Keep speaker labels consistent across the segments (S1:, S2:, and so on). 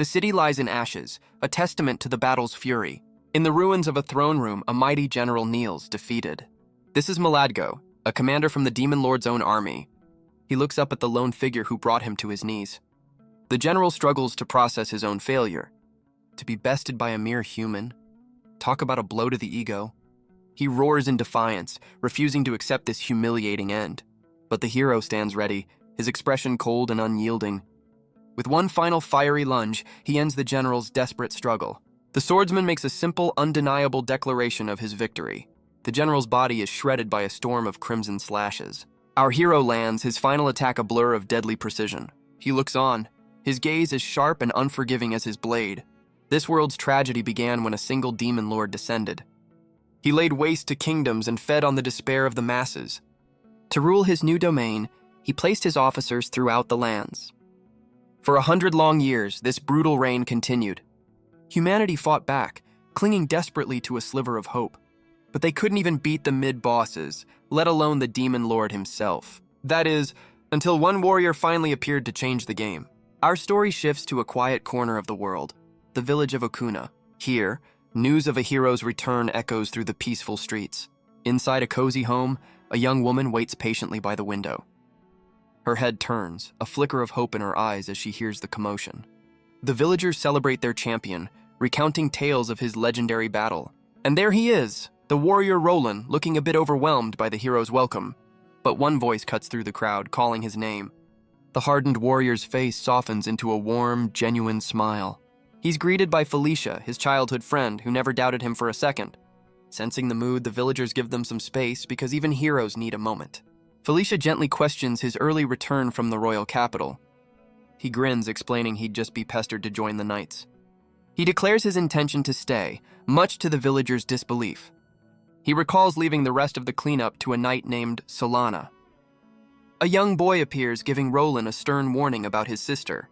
S1: The city lies in ashes, a testament to the battle's fury. In the ruins of a throne room, a mighty general kneels, defeated. This is Maladgo, a commander from the Demon Lord's own army. He looks up at the lone figure who brought him to his knees. The general struggles to process his own failure. To be bested by a mere human? Talk about a blow to the ego. He roars in defiance, refusing to accept this humiliating end. But the hero stands ready, his expression cold and unyielding. With one final fiery lunge, he ends the general's desperate struggle. The swordsman makes a simple, undeniable declaration of his victory. The general's body is shredded by a storm of crimson slashes. Our hero lands, his final attack a blur of deadly precision. He looks on, his gaze as sharp and unforgiving as his blade. This world's tragedy began when a single demon lord descended. He laid waste to kingdoms and fed on the despair of the masses. To rule his new domain, he placed his officers throughout the lands. For 100 long years, this brutal reign continued. Humanity fought back, clinging desperately to a sliver of hope. But they couldn't even beat the mid-bosses, let alone the demon lord himself. That is, until one warrior finally appeared to change the game. Our story shifts to a quiet corner of the world, the village of Okuna. Here, news of a hero's return echoes through the peaceful streets. Inside a cozy home, a young woman waits patiently by the window. Her head turns, a flicker of hope in her eyes as she hears the commotion. The villagers celebrate their champion, recounting tales of his legendary battle. And there he is, the warrior Roland, looking a bit overwhelmed by the hero's welcome. But one voice cuts through the crowd, calling his name. The hardened warrior's face softens into a warm, genuine smile. He's greeted by Felicia, his childhood friend, who never doubted him for a second. Sensing the mood, the villagers give them some space because even heroes need a moment. Felicia gently questions his early return from the royal capital. He grins, explaining he'd just be pestered to join the knights. He declares his intention to stay, much to the villagers' disbelief. He recalls leaving the rest of the cleanup to a knight named Solana. A young boy appears, giving Roland a stern warning about his sister.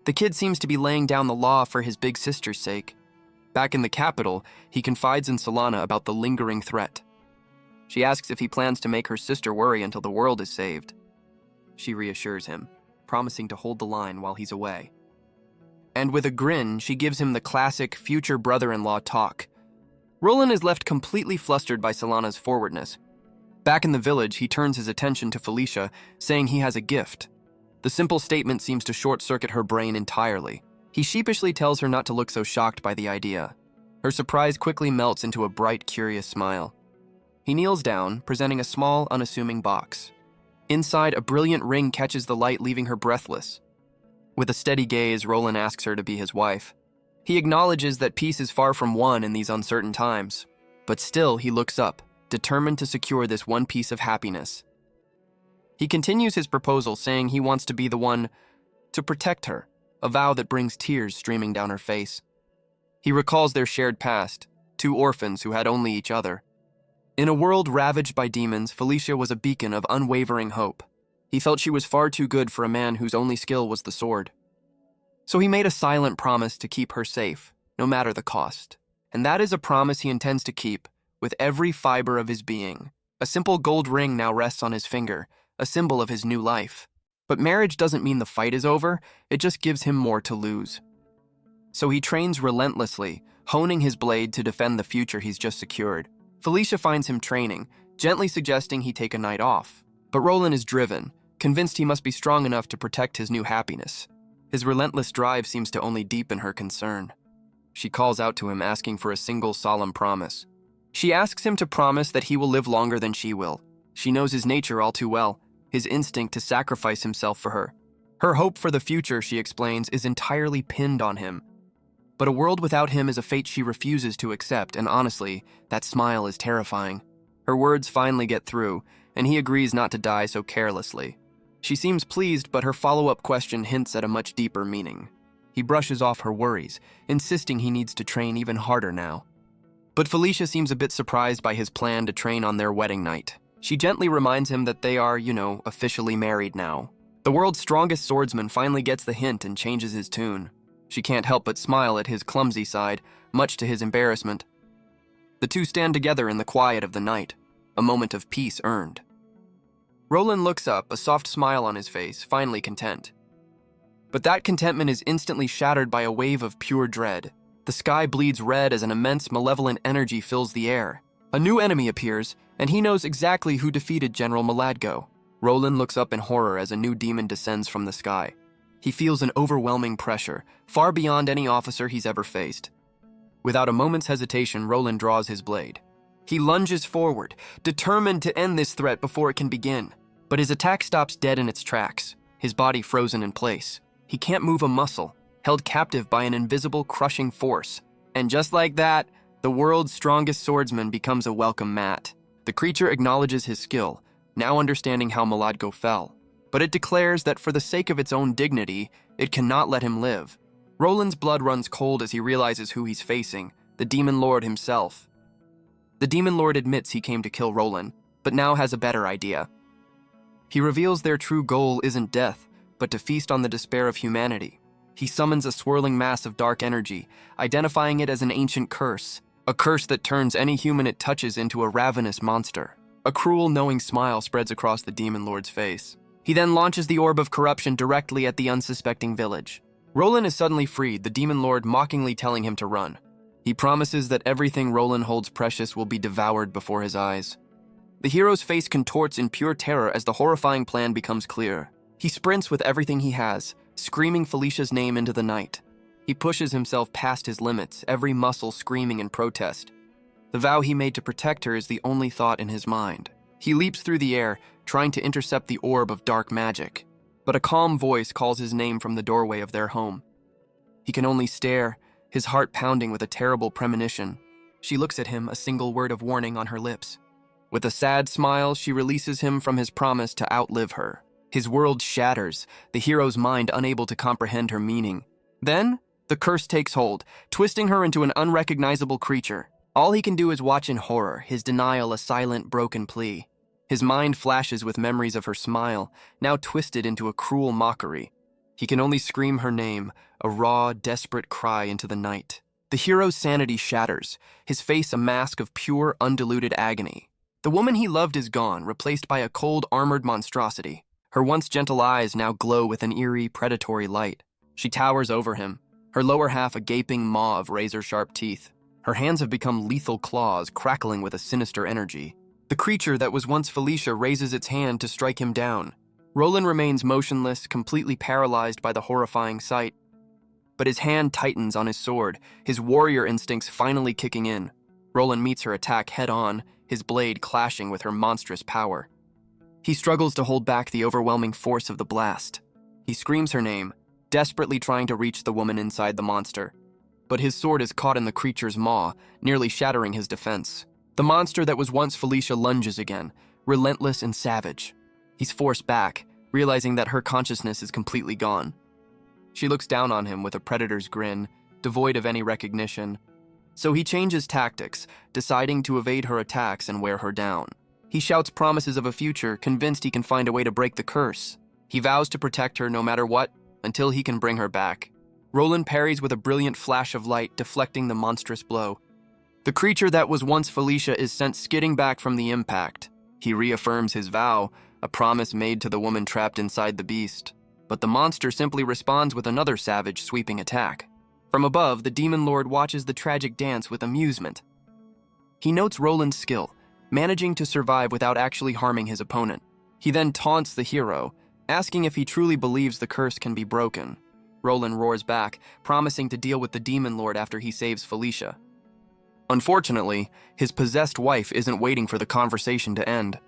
S1: The kid seems to be laying down the law for his big sister's sake. Back in the capital, he confides in Solana about the lingering threat. She asks if he plans to make her sister worry until the world is saved. She reassures him, promising to hold the line while he's away. And with a grin, she gives him the classic future brother-in-law talk. Roland is left completely flustered by Solana's forwardness. Back in the village, he turns his attention to Felicia, saying he has a gift. The simple statement seems to short-circuit her brain entirely. He sheepishly tells her not to look so shocked by the idea. Her surprise quickly melts into a bright, curious smile. He kneels down, presenting a small, unassuming box. Inside, a brilliant ring catches the light, leaving her breathless. With a steady gaze, Roland asks her to be his wife. He acknowledges that peace is far from won in these uncertain times. But still, he looks up, determined to secure this one piece of happiness. He continues his proposal, saying he wants to be the one to protect her, a vow that brings tears streaming down her face. He recalls their shared past, two orphans who had only each other. In a world ravaged by demons, Felicia was a beacon of unwavering hope. He felt she was far too good for a man whose only skill was the sword. So he made a silent promise to keep her safe, no matter the cost. And that is a promise he intends to keep, with every fiber of his being. A simple gold ring now rests on his finger, a symbol of his new life. But marriage doesn't mean the fight is over, it just gives him more to lose. So he trains relentlessly, honing his blade to defend the future he's just secured. Felicia finds him training, gently suggesting he take a night off. But Roland is driven, convinced he must be strong enough to protect his new happiness. His relentless drive seems to only deepen her concern. She calls out to him, asking for a single solemn promise. She asks him to promise that he will live longer than she will. She knows his nature all too well, his instinct to sacrifice himself for her. Her hope for the future, she explains, is entirely pinned on him. But a world without him is a fate she refuses to accept, and honestly, that smile is terrifying. Her words finally get through, and he agrees not to die so carelessly. She seems pleased, but her follow-up question hints at a much deeper meaning. He brushes off her worries, insisting he needs to train even harder now. But Felicia seems a bit surprised by his plan to train on their wedding night. She gently reminds him that they are, officially married now. The world's strongest swordsman finally gets the hint and changes his tune. She can't help but smile at his clumsy side, much to his embarrassment. The two stand together in the quiet of the night, a moment of peace earned. Roland looks up, a soft smile on his face, finally content. But that contentment is instantly shattered by a wave of pure dread. The sky bleeds red as an immense malevolent energy fills the air. A new enemy appears, and he knows exactly who defeated General Maladgo. Roland looks up in horror as a new demon descends from the sky. He feels an overwhelming pressure, far beyond any officer he's ever faced. Without a moment's hesitation, Roland draws his blade. He lunges forward, determined to end this threat before it can begin. But his attack stops dead in its tracks, his body frozen in place. He can't move a muscle, held captive by an invisible, crushing force. And just like that, the world's strongest swordsman becomes a welcome mat. The creature acknowledges his skill, now understanding how Maladgo fell. But it declares that for the sake of its own dignity, it cannot let him live. Roland's blood runs cold as he realizes who he's facing, the Demon Lord himself. The Demon Lord admits he came to kill Roland, but now has a better idea. He reveals their true goal isn't death, but to feast on the despair of humanity. He summons a swirling mass of dark energy, identifying it as an ancient curse, a curse that turns any human it touches into a ravenous monster. A cruel, knowing smile spreads across the Demon Lord's face. He then launches the orb of corruption directly at the unsuspecting village. Roland is suddenly freed, the Demon Lord mockingly telling him to run. He promises that everything Roland holds precious will be devoured before his eyes. The hero's face contorts in pure terror as the horrifying plan becomes clear. He sprints with everything he has, screaming Felicia's name into the night. He pushes himself past his limits, every muscle screaming in protest. The vow he made to protect her is the only thought in his mind. He leaps through the air, trying to intercept the orb of dark magic. But a calm voice calls his name from the doorway of their home. He can only stare, his heart pounding with a terrible premonition. She looks at him, a single word of warning on her lips. With a sad smile, she releases him from his promise to outlive her. His world shatters, the hero's mind unable to comprehend her meaning. Then, the curse takes hold, twisting her into an unrecognizable creature. All he can do is watch in horror, his denial a silent, broken plea. His mind flashes with memories of her smile, now twisted into a cruel mockery. He can only scream her name, a raw, desperate cry into the night. The hero's sanity shatters, his face a mask of pure, undiluted agony. The woman he loved is gone, replaced by a cold, armored monstrosity. Her once gentle eyes now glow with an eerie, predatory light. She towers over him, her lower half a gaping maw of razor-sharp teeth. Her hands have become lethal claws, crackling with a sinister energy. The creature that was once Felicia raises its hand to strike him down. Roland remains motionless, completely paralyzed by the horrifying sight. But his hand tightens on his sword, his warrior instincts finally kicking in. Roland meets her attack head-on, his blade clashing with her monstrous power. He struggles to hold back the overwhelming force of the blast. He screams her name, desperately trying to reach the woman inside the monster. But his sword is caught in the creature's maw, nearly shattering his defense. The monster that was once Felicia lunges again, relentless and savage. He's forced back, realizing that her consciousness is completely gone. She looks down on him with a predator's grin, devoid of any recognition. So he changes tactics, deciding to evade her attacks and wear her down. He shouts promises of a future, convinced he can find a way to break the curse. He vows to protect her no matter what, until he can bring her back. Roland parries with a brilliant flash of light, deflecting the monstrous blow. The creature that was once Felicia is sent skidding back from the impact. He reaffirms his vow, a promise made to the woman trapped inside the beast. But the monster simply responds with another savage, sweeping attack. From above, the Demon Lord watches the tragic dance with amusement. He notes Roland's skill, managing to survive without actually harming his opponent. He then taunts the hero, asking if he truly believes the curse can be broken. Roland roars back, promising to deal with the Demon Lord after he saves Felicia. Unfortunately, his possessed wife isn't waiting for the conversation to end.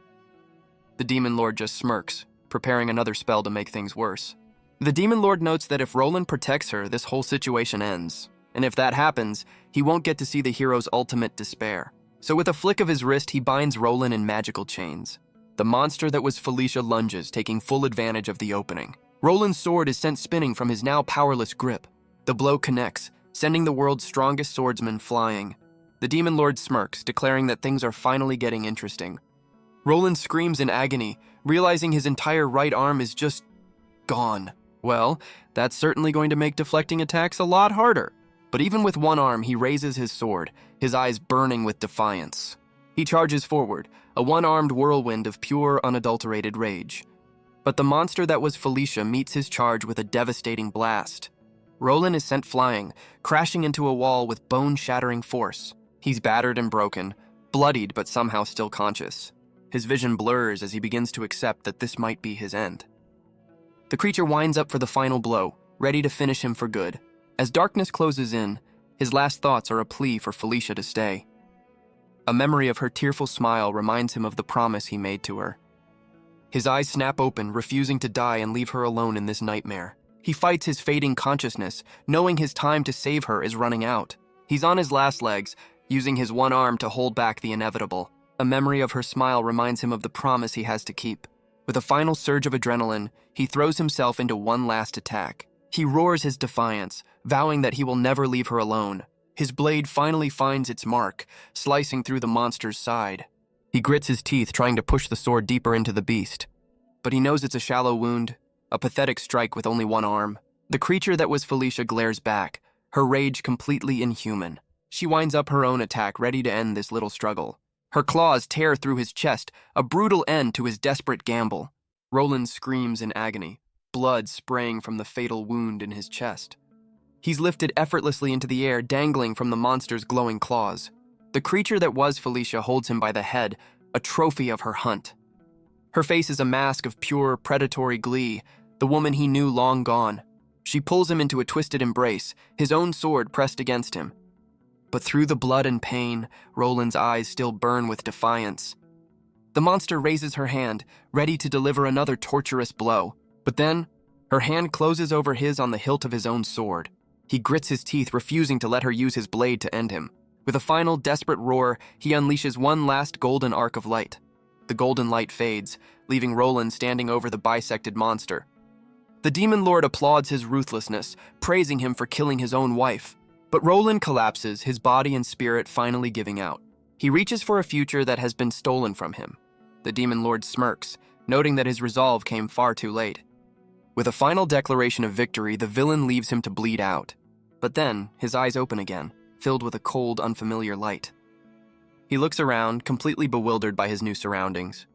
S1: The Demon Lord just smirks, preparing another spell to make things worse. The Demon Lord notes that if Roland protects her, this whole situation ends. And if that happens, he won't get to see the hero's ultimate despair. So with a flick of his wrist, he binds Roland in magical chains. The monster that was Felicia lunges, taking full advantage of the opening. Roland's sword is sent spinning from his now powerless grip. The blow connects, sending the world's strongest swordsman flying. The Demon Lord smirks, declaring that things are finally getting interesting. Roland screams in agony, realizing his entire right arm is just gone. Well, that's certainly going to make deflecting attacks a lot harder. But even with one arm, he raises his sword, his eyes burning with defiance. He charges forward, a one-armed whirlwind of pure, unadulterated rage. But the monster that was Felicia meets his charge with a devastating blast. Roland is sent flying, crashing into a wall with bone-shattering force. He's battered and broken, bloodied but somehow still conscious. His vision blurs as he begins to accept that this might be his end. The creature winds up for the final blow, ready to finish him for good. As darkness closes in, his last thoughts are a plea for Felicia to stay. A memory of her tearful smile reminds him of the promise he made to her. His eyes snap open, refusing to die and leave her alone in this nightmare. He fights his fading consciousness, knowing his time to save her is running out. He's on his last legs, using his one arm to hold back the inevitable. A memory of her smile reminds him of the promise he has to keep. With a final surge of adrenaline, he throws himself into one last attack. He roars his defiance, vowing that he will never leave her alone. His blade finally finds its mark, slicing through the monster's side. He grits his teeth, trying to push the sword deeper into the beast. But he knows it's a shallow wound, a pathetic strike with only one arm. The creature that was Felicia glares back, her rage completely inhuman. She winds up her own attack, ready to end this little struggle. Her claws tear through his chest, a brutal end to his desperate gamble. Roland screams in agony, blood spraying from the fatal wound in his chest. He's lifted effortlessly into the air, dangling from the monster's glowing claws. The creature that was Felicia holds him by the head, a trophy of her hunt. Her face is a mask of pure, predatory glee, the woman he knew long gone. She pulls him into a twisted embrace, his own sword pressed against him. But through the blood and pain, Roland's eyes still burn with defiance. The monster raises her hand, ready to deliver another torturous blow. But then, her hand closes over his on the hilt of his own sword. He grits his teeth, refusing to let her use his blade to end him. With a final desperate roar, he unleashes one last golden arc of light. The golden light fades, leaving Roland standing over the bisected monster. The demon lord applauds his ruthlessness, praising him for killing his own wife. But Roland collapses, his body and spirit finally giving out. He reaches for a future that has been stolen from him. The demon lord smirks, noting that his resolve came far too late. With a final declaration of victory, the villain leaves him to bleed out. But then, his eyes open again, filled with a cold, unfamiliar light. He looks around, completely bewildered by his new surroundings.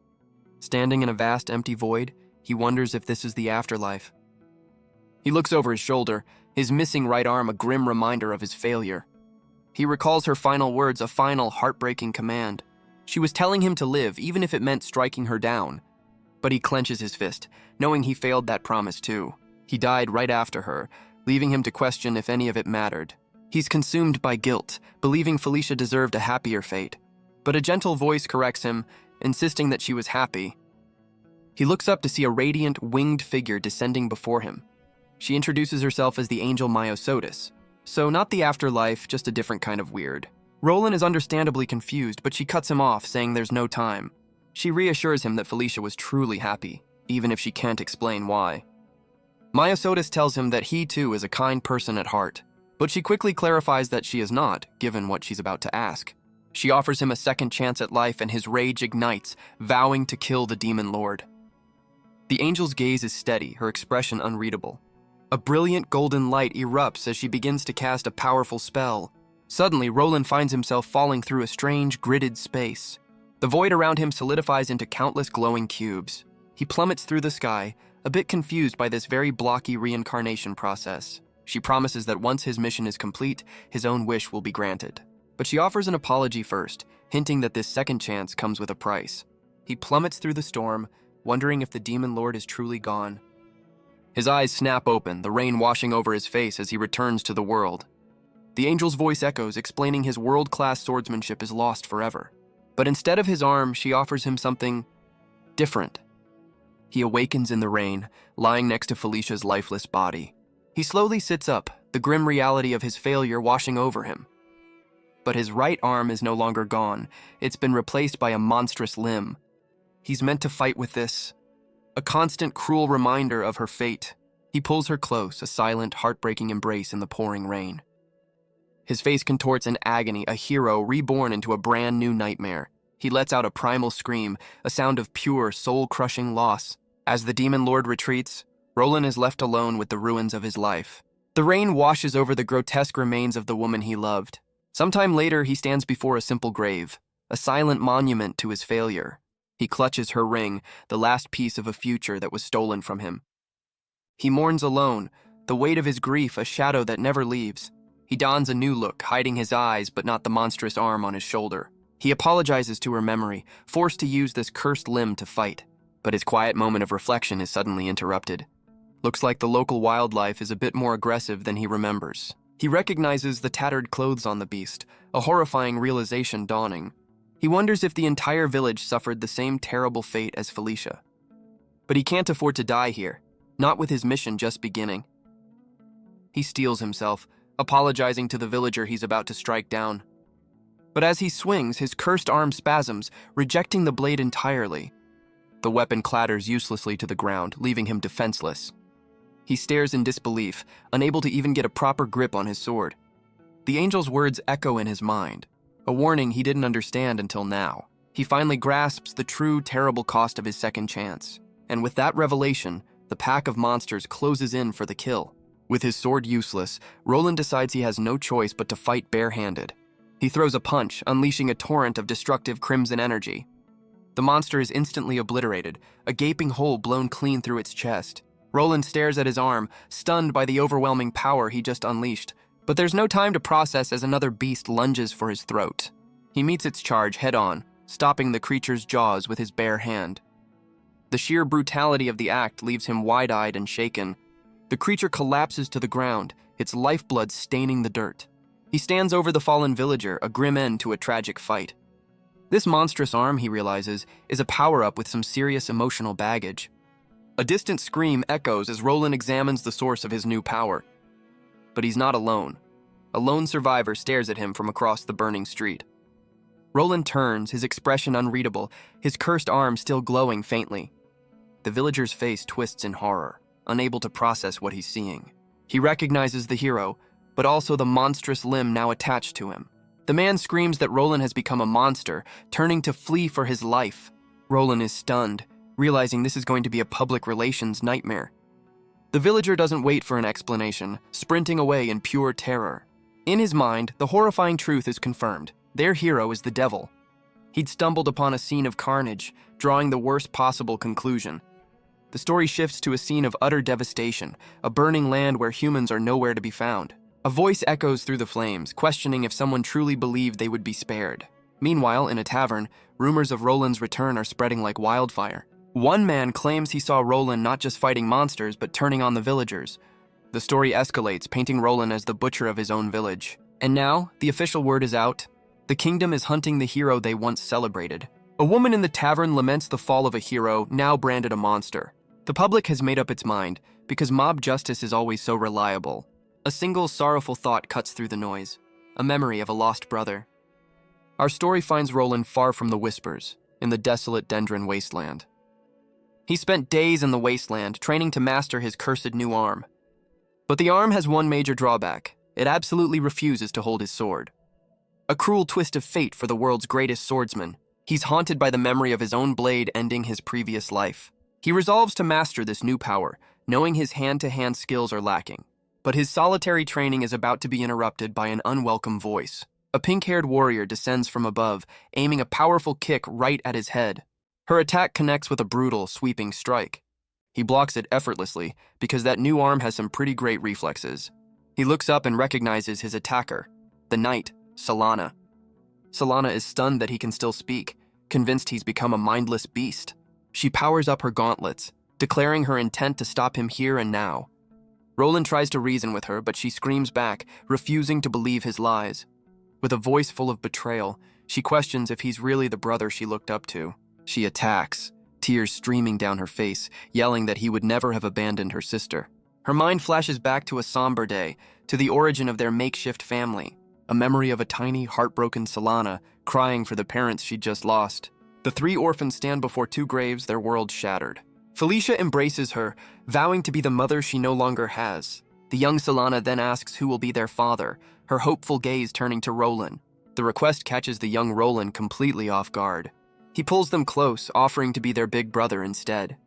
S1: Standing in a vast empty void, he wonders if this is the afterlife. He looks over his shoulder, his missing right arm a grim reminder of his failure. He recalls her final words, a final, heartbreaking command. She was telling him to live, even if it meant striking her down. But he clenches his fist, knowing he failed that promise too. He died right after her, leaving him to question if any of it mattered. He's consumed by guilt, believing Felicia deserved a happier fate. But a gentle voice corrects him, insisting that she was happy. He looks up to see a radiant, winged figure descending before him. She introduces herself as the angel Myosotis. So not the afterlife, just a different kind of weird. Roland is understandably confused, but she cuts him off, saying there's no time. She reassures him that Felicia was truly happy, even if she can't explain why. Myosotis tells him that he too is a kind person at heart, but she quickly clarifies that she is not, given what she's about to ask. She offers him a second chance at life, and his rage ignites, vowing to kill the demon lord. The angel's gaze is steady, her expression unreadable. A brilliant golden light erupts as she begins to cast a powerful spell. Suddenly, Roland finds himself falling through a strange, gridded space. The void around him solidifies into countless glowing cubes. He plummets through the sky, a bit confused by this very blocky reincarnation process. She promises that once his mission is complete, his own wish will be granted. But she offers an apology first, hinting that this second chance comes with a price. He plummets through the storm, wondering if the demon lord is truly gone. His eyes snap open, the rain washing over his face as he returns to the world. The angel's voice echoes, explaining his world-class swordsmanship is lost forever. But instead of his arm, she offers him something different. He awakens in the rain, lying next to Felicia's lifeless body. He slowly sits up, the grim reality of his failure washing over him. But his right arm is no longer gone. It's been replaced by a monstrous limb. He's meant to fight with this, a constant, cruel reminder of her fate. He pulls her close, a silent, heartbreaking embrace in the pouring rain. His face contorts in agony, a hero reborn into a brand new nightmare. He lets out a primal scream, a sound of pure, soul-crushing loss. As the demon lord retreats, Roland is left alone with the ruins of his life. The rain washes over the grotesque remains of the woman he loved. Sometime later, he stands before a simple grave, a silent monument to his failure. He clutches her ring, the last piece of a future that was stolen from him. He mourns alone, the weight of his grief a shadow that never leaves. He dons a new look, hiding his eyes but not the monstrous arm on his shoulder. He apologizes to her memory, forced to use this cursed limb to fight. But his quiet moment of reflection is suddenly interrupted. Looks like the local wildlife is a bit more aggressive than he remembers. He recognizes the tattered clothes on the beast, a horrifying realization dawning. He wonders if the entire village suffered the same terrible fate as Felicia. But he can't afford to die here, not with his mission just beginning. He steels himself, apologizing to the villager he's about to strike down. But as he swings, his cursed arm spasms, rejecting the blade entirely. The weapon clatters uselessly to the ground, leaving him defenseless. He stares in disbelief, unable to even get a proper grip on his sword. The angel's words echo in his mind, a warning he didn't understand until now. He finally grasps the true, terrible cost of his second chance. And with that revelation, the pack of monsters closes in for the kill. With his sword useless, Roland decides he has no choice but to fight barehanded. He throws a punch, unleashing a torrent of destructive crimson energy. The monster is instantly obliterated, a gaping hole blown clean through its chest. Roland stares at his arm, stunned by the overwhelming power he just unleashed. But there's no time to process as another beast lunges for his throat. He meets its charge head-on, stopping the creature's jaws with his bare hand. The sheer brutality of the act leaves him wide-eyed and shaken. The creature collapses to the ground, its lifeblood staining the dirt. He stands over the fallen villager, a grim end to a tragic fight. This monstrous arm, he realizes, is a power-up with some serious emotional baggage. A distant scream echoes as Roland examines the source of his new power. But he's not alone. A lone survivor stares at him from across the burning street. Roland turns, his expression unreadable, his cursed arm still glowing faintly. The villager's face twists in horror, unable to process what he's seeing. He recognizes the hero, but also the monstrous limb now attached to him. The man screams that Roland has become a monster, turning to flee for his life. Roland is stunned, realizing this is going to be a public relations nightmare. The villager doesn't wait for an explanation, sprinting away in pure terror. In his mind, the horrifying truth is confirmed. Their hero is the devil. He'd stumbled upon a scene of carnage, drawing the worst possible conclusion. The story shifts to a scene of utter devastation, a burning land where humans are nowhere to be found. A voice echoes through the flames, questioning if someone truly believed they would be spared. Meanwhile, in a tavern, rumors of Roland's return are spreading like wildfire. One man claims he saw Roland not just fighting monsters, but turning on the villagers. The story escalates, painting Roland as the butcher of his own village. And now, the official word is out. The kingdom is hunting the hero they once celebrated. A woman in the tavern laments the fall of a hero, now branded a monster. The public has made up its mind, because mob justice is always so reliable. A single sorrowful thought cuts through the noise, a memory of a lost brother. Our story finds Roland far from the whispers, in the desolate Dendron wasteland. He spent days in the wasteland, training to master his cursed new arm. But the arm has one major drawback. It absolutely refuses to hold his sword. A cruel twist of fate for the world's greatest swordsman. He's haunted by the memory of his own blade ending his previous life. He resolves to master this new power, knowing his hand-to-hand skills are lacking. But his solitary training is about to be interrupted by an unwelcome voice. A pink-haired warrior descends from above, aiming a powerful kick right at his head. Her attack connects with a brutal, sweeping strike. He blocks it effortlessly, because that new arm has some pretty great reflexes. He looks up and recognizes his attacker, the knight, Solana. Solana is stunned that he can still speak, convinced he's become a mindless beast. She powers up her gauntlets, declaring her intent to stop him here and now. Roland tries to reason with her, but she screams back, refusing to believe his lies. With a voice full of betrayal, she questions if he's really the brother she looked up to. She attacks, tears streaming down her face, yelling that he would never have abandoned her sister. Her mind flashes back to a somber day, to the origin of their makeshift family, a memory of a tiny, heartbroken Solana crying for the parents she'd just lost. The three orphans stand before two graves, their world shattered. Felicia embraces her, vowing to be the mother she no longer has. The young Solana then asks who will be their father, her hopeful gaze turning to Roland. The request catches the young Roland completely off guard. He pulls them close, offering to be their big brother instead.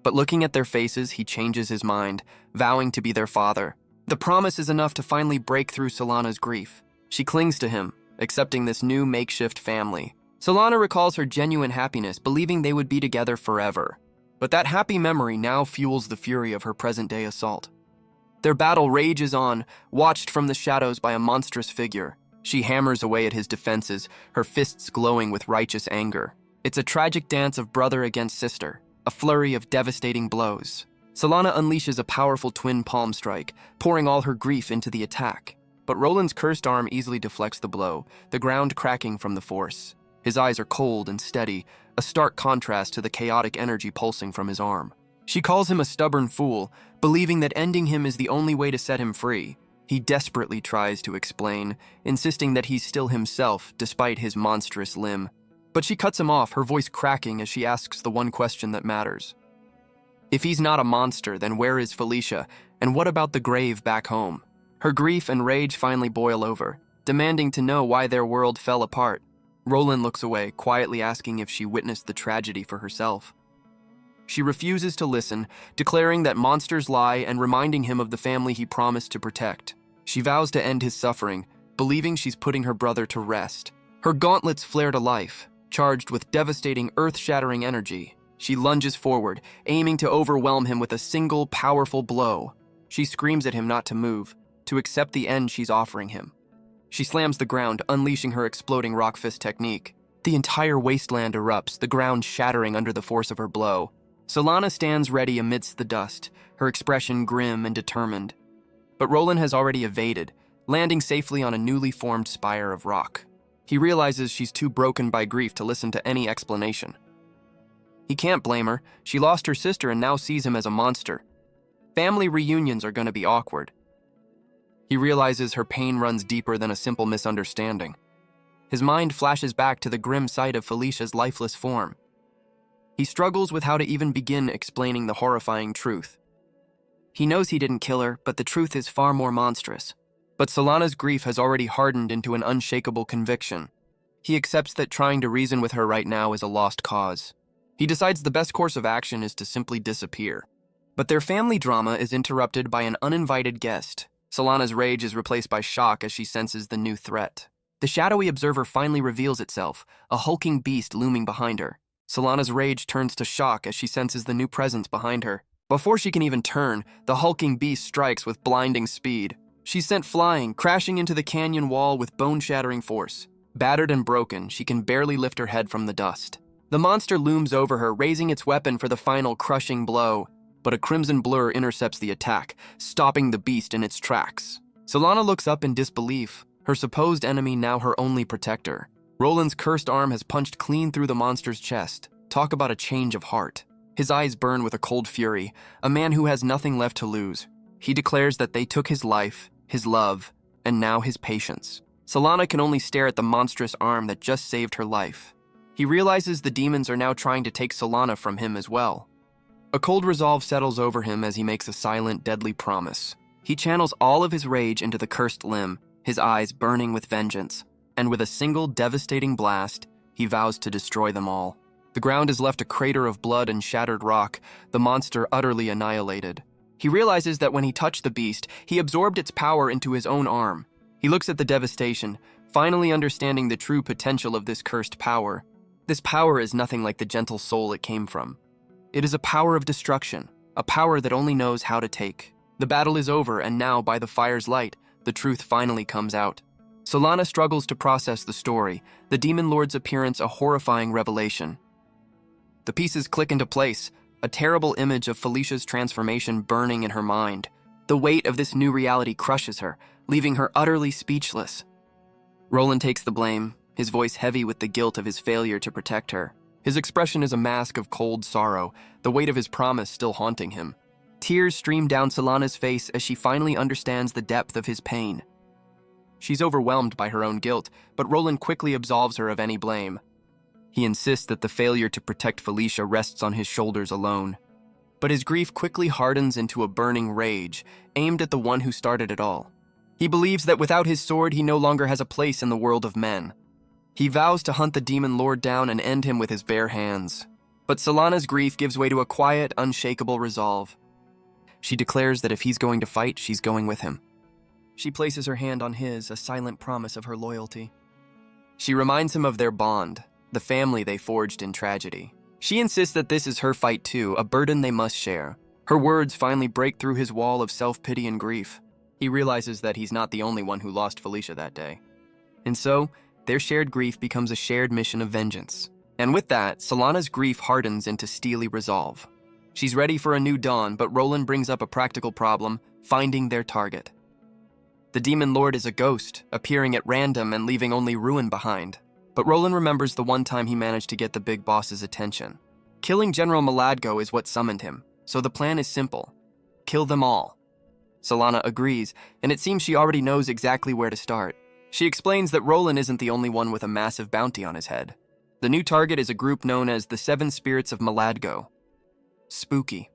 S1: But looking at their faces, he changes his mind, vowing to be their father. The promise is enough to finally break through Solana's grief. She clings to him, accepting this new makeshift family. Solana recalls her genuine happiness, believing they would be together forever. But that happy memory now fuels the fury of her present-day assault. Their battle rages on, watched from the shadows by a monstrous figure. She hammers away at his defenses, her fists glowing with righteous anger. It's a tragic dance of brother against sister, a flurry of devastating blows. Solana unleashes a powerful twin palm strike, pouring all her grief into the attack. But Roland's cursed arm easily deflects the blow, the ground cracking from the force. His eyes are cold and steady, a stark contrast to the chaotic energy pulsing from his arm. She calls him a stubborn fool, believing that ending him is the only way to set him free. He desperately tries to explain, insisting that he's still himself despite his monstrous limb. But she cuts him off, her voice cracking as she asks the one question that matters. If he's not a monster, then where is Felicia, and what about the grave back home? Her grief and rage finally boil over, demanding to know why their world fell apart. Roland looks away, quietly asking if she witnessed the tragedy for herself. She refuses to listen, declaring that monsters lie and reminding him of the family he promised to protect. She vows to end his suffering, believing she's putting her brother to rest. Her gauntlets flare to life, charged with devastating, earth-shattering energy. She lunges forward, aiming to overwhelm him with a single, powerful blow. She screams at him not to move, to accept the end she's offering him. She slams the ground, unleashing her exploding rock fist technique. The entire wasteland erupts, the ground shattering under the force of her blow. Solana stands ready amidst the dust, her expression grim and determined. But Roland has already evaded, landing safely on a newly formed spire of rock. He realizes she's too broken by grief to listen to any explanation. He can't blame her. She lost her sister and now sees him as a monster. Family reunions are going to be awkward. He realizes her pain runs deeper than a simple misunderstanding. His mind flashes back to the grim sight of Felicia's lifeless form. He struggles with how to even begin explaining the horrifying truth. He knows he didn't kill her, but the truth is far more monstrous. But Solana's grief has already hardened into an unshakable conviction. He accepts that trying to reason with her right now is a lost cause. He decides the best course of action is to simply disappear. But their family drama is interrupted by an uninvited guest. Solana's rage is replaced by shock as she senses the new threat. The shadowy observer finally reveals itself, a hulking beast looming behind her. Solana's rage turns to shock as she senses the new presence behind her. Before she can even turn, the hulking beast strikes with blinding speed. She's sent flying, crashing into the canyon wall with bone-shattering force. Battered and broken, she can barely lift her head from the dust. The monster looms over her, raising its weapon for the final crushing blow. But a crimson blur intercepts the attack, stopping the beast in its tracks. Solana looks up in disbelief, her supposed enemy now her only protector. Roland's cursed arm has punched clean through the monster's chest. Talk about a change of heart. His eyes burn with a cold fury, a man who has nothing left to lose. He declares that they took his life, his love, and now his patience. Solana can only stare at the monstrous arm that just saved her life. He realizes the demons are now trying to take Solana from him as well. A cold resolve settles over him as he makes a silent, deadly promise. He channels all of his rage into the cursed limb, his eyes burning with vengeance. And with a single devastating blast, he vows to destroy them all. The ground is left a crater of blood and shattered rock, the monster utterly annihilated. He realizes that when he touched the beast, he absorbed its power into his own arm. He looks at the devastation, finally understanding the true potential of this cursed power. This power is nothing like the gentle soul it came from. It is a power of destruction, a power that only knows how to take. The battle is over, and now, by the fire's light, the truth finally comes out. Solana struggles to process the story, the Demon Lord's appearance a horrifying revelation. The pieces click into place, a terrible image of Felicia's transformation burning in her mind. The weight of this new reality crushes her, leaving her utterly speechless. Roland takes the blame, his voice heavy with the guilt of his failure to protect her. His expression is a mask of cold sorrow, the weight of his promise still haunting him. Tears stream down Solana's face as she finally understands the depth of his pain. She's overwhelmed by her own guilt, but Roland quickly absolves her of any blame. He insists that the failure to protect Felicia rests on his shoulders alone. But his grief quickly hardens into a burning rage, aimed at the one who started it all. He believes that without his sword, he no longer has a place in the world of men. He vows to hunt the Demon Lord down and end him with his bare hands. But Solana's grief gives way to a quiet, unshakable resolve. She declares that if he's going to fight, she's going with him. She places her hand on his, a silent promise of her loyalty. She reminds him of their bond, the family they forged in tragedy. She insists that this is her fight too, a burden they must share. Her words finally break through his wall of self-pity and grief. He realizes that he's not the only one who lost Felicia that day. And so, their shared grief becomes a shared mission of vengeance. And with that, Solana's grief hardens into steely resolve. She's ready for a new dawn, but Roland brings up a practical problem, finding their target. The Demon Lord is a ghost, appearing at random and leaving only ruin behind. But Roland remembers the one time he managed to get the big boss's attention. Killing General Maladgo is what summoned him, so the plan is simple. Kill them all. Solana agrees, and it seems she already knows exactly where to start. She explains that Roland isn't the only one with a massive bounty on his head. The new target is a group known as the Seven Spirits of Maladgo. Spooky.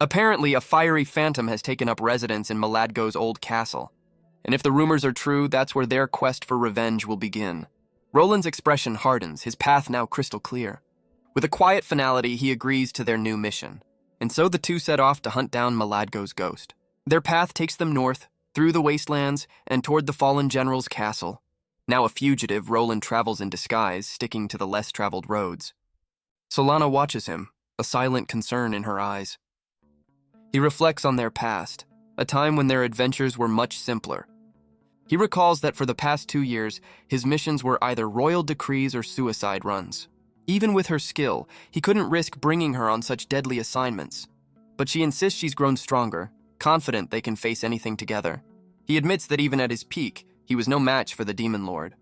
S1: Apparently, a fiery phantom has taken up residence in Maladgo's old castle. And if the rumors are true, that's where their quest for revenge will begin. Roland's expression hardens, his path now crystal clear. With a quiet finality, he agrees to their new mission. And so the two set off to hunt down Maladgo's ghost. Their path takes them north, through the wastelands, and toward the fallen general's castle. Now a fugitive, Roland travels in disguise, sticking to the less-traveled roads. Solana watches him, a silent concern in her eyes. He reflects on their past, a time when their adventures were much simpler. He recalls that for the past 2 years, his missions were either royal decrees or suicide runs. Even with her skill, he couldn't risk bringing her on such deadly assignments. But she insists she's grown stronger, confident they can face anything together. He admits that even at his peak, he was no match for the Demon Lord.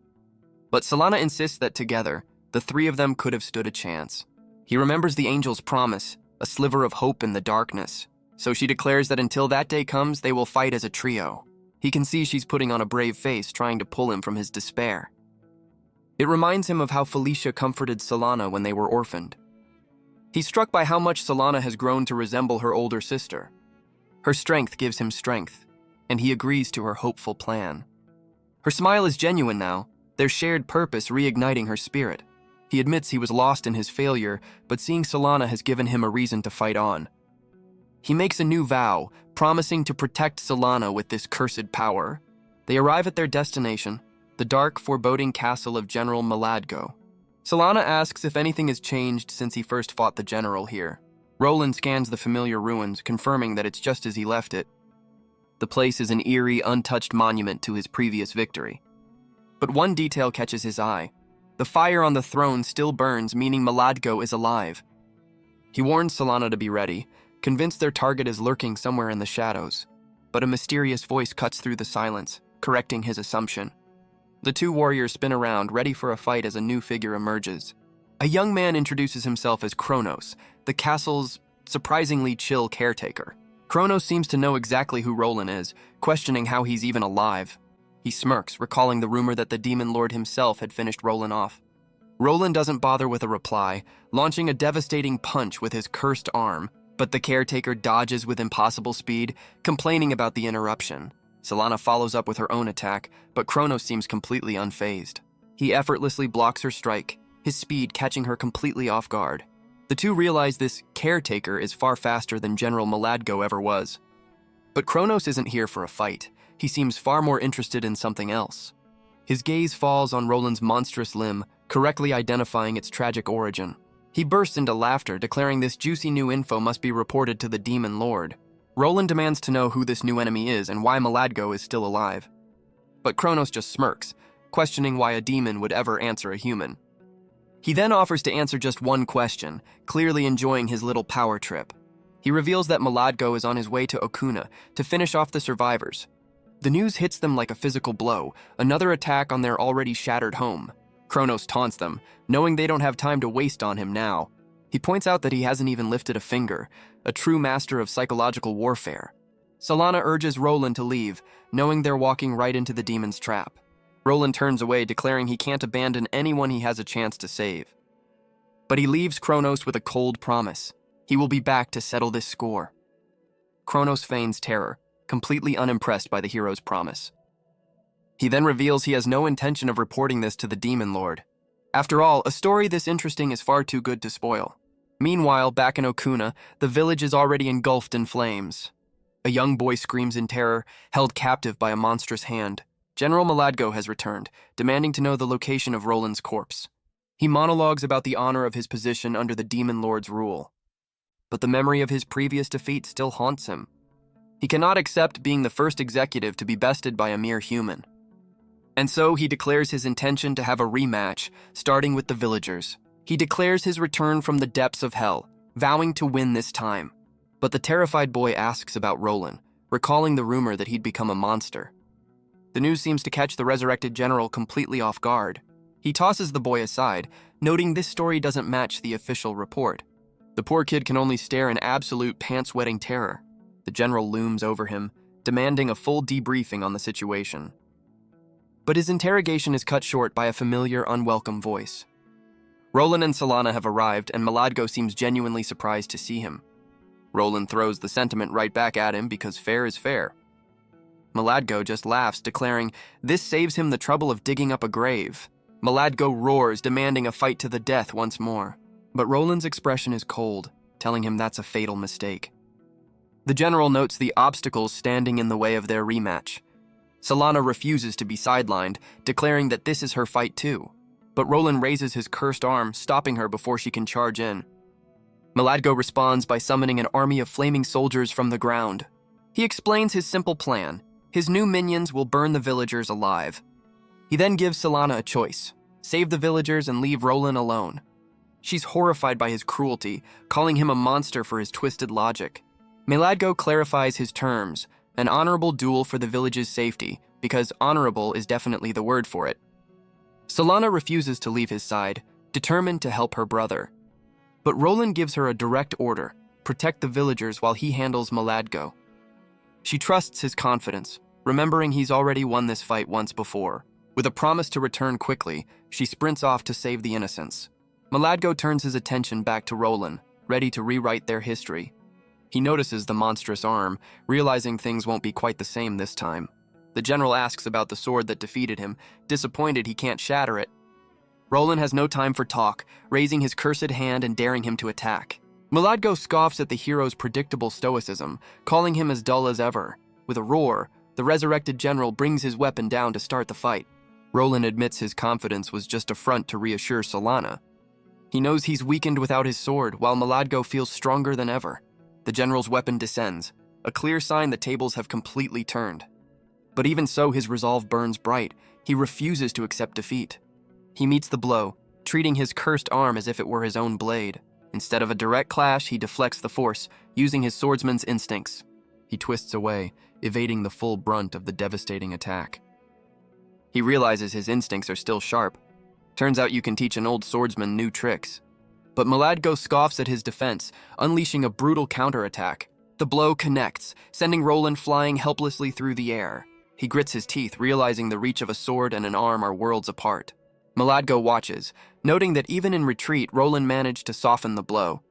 S1: But Solana insists that together, the three of them could have stood a chance. He remembers the angel's promise, a sliver of hope in the darkness. So she declares that until that day comes, they will fight as a trio. He can see she's putting on a brave face, trying to pull him from his despair. It reminds him of how Felicia comforted Solana when they were orphaned. He's struck by how much Solana has grown to resemble her older sister. Her strength gives him strength, and he agrees to her hopeful plan. Her smile is genuine now, their shared purpose reigniting her spirit. He admits he was lost in his failure, but seeing Solana has given him a reason to fight on. He makes a new vow, promising to protect Solana with this cursed power. They arrive at their destination, the dark, foreboding castle of General Maladgo. Solana asks if anything has changed since he first fought the general here. Roland scans the familiar ruins, confirming that it's just as he left it. The place is an eerie, untouched monument to his previous victory. But one detail catches his eye. The fire on the throne still burns, meaning Maladgo is alive. He warns Solana to be ready, convinced their target is lurking somewhere in the shadows. But a mysterious voice cuts through the silence, correcting his assumption. The two warriors spin around, ready for a fight as a new figure emerges. A young man introduces himself as Kronos, the castle's surprisingly chill caretaker. Kronos seems to know exactly who Roland is, questioning how he's even alive. He smirks, recalling the rumor that the Demon Lord himself had finished Roland off. Roland doesn't bother with a reply, launching a devastating punch with his cursed arm, but the caretaker dodges with impossible speed, complaining about the interruption. Solana follows up with her own attack, but Kronos seems completely unfazed. He effortlessly blocks her strike, his speed catching her completely off guard. The two realize this caretaker is far faster than General Maladgo ever was. But Kronos isn't here for a fight. He seems far more interested in something else. His gaze falls on Roland's monstrous limb, correctly identifying its tragic origin. He bursts into laughter, declaring this juicy new info must be reported to the Demon Lord. Roland demands to know who this new enemy is and why Maladgo is still alive. But Kronos just smirks, questioning why a demon would ever answer a human. He then offers to answer just one question, clearly enjoying his little power trip. He reveals that Maladgo is on his way to Okuna to finish off the survivors. The news hits them like a physical blow, another attack on their already shattered home. Kronos taunts them, knowing they don't have time to waste on him now. He points out that he hasn't even lifted a finger, a true master of psychological warfare. Solana urges Roland to leave, knowing they're walking right into the demon's trap. Roland turns away, declaring he can't abandon anyone he has a chance to save. But he leaves Kronos with a cold promise. He will be back to settle this score. Kronos feigns terror, completely unimpressed by the hero's promise. He then reveals he has no intention of reporting this to the Demon Lord. After all, a story this interesting is far too good to spoil. Meanwhile, back in Okuna, the village is already engulfed in flames. A young boy screams in terror, held captive by a monstrous hand. General Maladgo has returned, demanding to know the location of Roland's corpse. He monologues about the honor of his position under the Demon Lord's rule. But the memory of his previous defeat still haunts him. He cannot accept being the first executive to be bested by a mere human. And so he declares his intention to have a rematch, starting with the villagers. He declares his return from the depths of hell, vowing to win this time. But the terrified boy asks about Roland, recalling the rumor that he'd become a monster. The news seems to catch the resurrected general completely off guard. He tosses the boy aside, noting this story doesn't match the official report. The poor kid can only stare in absolute pants-wetting terror. The general looms over him, demanding a full debriefing on the situation. But his interrogation is cut short by a familiar, unwelcome voice. Roland and Solana have arrived, and Mladgo seems genuinely surprised to see him. Roland throws the sentiment right back at him because fair is fair. Mladgo just laughs, declaring this saves him the trouble of digging up a grave. Mladgo roars, demanding a fight to the death once more. But Roland's expression is cold, telling him that's a fatal mistake. The general notes the obstacles standing in the way of their rematch. Solana refuses to be sidelined, declaring that this is her fight too. But Roland raises his cursed arm, stopping her before she can charge in. Mladgo responds by summoning an army of flaming soldiers from the ground. He explains his simple plan. His new minions will burn the villagers alive. He then gives Solana a choice: save the villagers and leave Roland alone. She's horrified by his cruelty, calling him a monster for his twisted logic. Mladgo clarifies his terms: an honorable duel for the village's safety, because honorable is definitely the word for it. Solana refuses to leave his side, determined to help her brother. But Roland gives her a direct order: protect the villagers while he handles Mladgo. She trusts his confidence, remembering he's already won this fight once before. With a promise to return quickly, she sprints off to save the innocents. Mladgo turns his attention back to Roland, ready to rewrite their history. He notices the monstrous arm, realizing things won't be quite the same this time. The general asks about the sword that defeated him, disappointed he can't shatter it. Roland has no time for talk, raising his cursed hand and daring him to attack. Mladgo scoffs at the hero's predictable stoicism, calling him as dull as ever. With a roar, the resurrected general brings his weapon down to start the fight. Roland admits his confidence was just a front to reassure Solana. He knows he's weakened without his sword, while Mladgo feels stronger than ever. The general's weapon descends, a clear sign the tables have completely turned. But even so, his resolve burns bright. He refuses to accept defeat. He meets the blow, treating his cursed arm as if it were his own blade. Instead of a direct clash, he deflects the force, using his swordsman's instincts. He twists away, evading the full brunt of the devastating attack. He realizes his instincts are still sharp. Turns out you can teach an old swordsman new tricks. But Mladgo scoffs at his defense, unleashing a brutal counterattack. The blow connects, sending Roland flying helplessly through the air. He grits his teeth, realizing the reach of a sword and an arm are worlds apart. Mladgo watches, noting that even in retreat, Roland managed to soften the blow.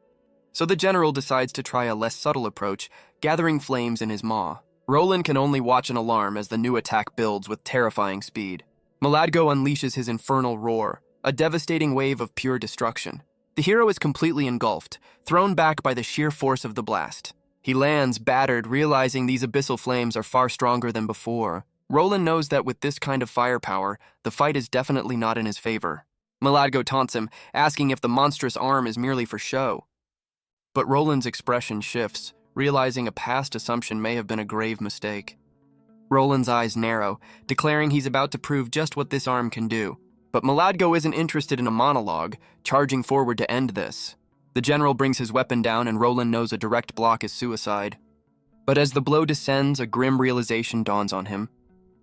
S1: So the general decides to try a less subtle approach, gathering flames in his maw. Roland can only watch in alarm as the new attack builds with terrifying speed. Mladgo unleashes his infernal roar, a devastating wave of pure destruction. The hero is completely engulfed, thrown back by the sheer force of the blast. He lands, battered, realizing these abyssal flames are far stronger than before. Roland knows that with this kind of firepower, the fight is definitely not in his favor. Mladgo taunts him, asking if the monstrous arm is merely for show. But Roland's expression shifts, realizing a past assumption may have been a grave mistake. Roland's eyes narrow, declaring he's about to prove just what this arm can do. But Mladgo isn't interested in a monologue, charging forward to end this. The general brings his weapon down and Roland knows a direct block is suicide. But as the blow descends, a grim realization dawns on him.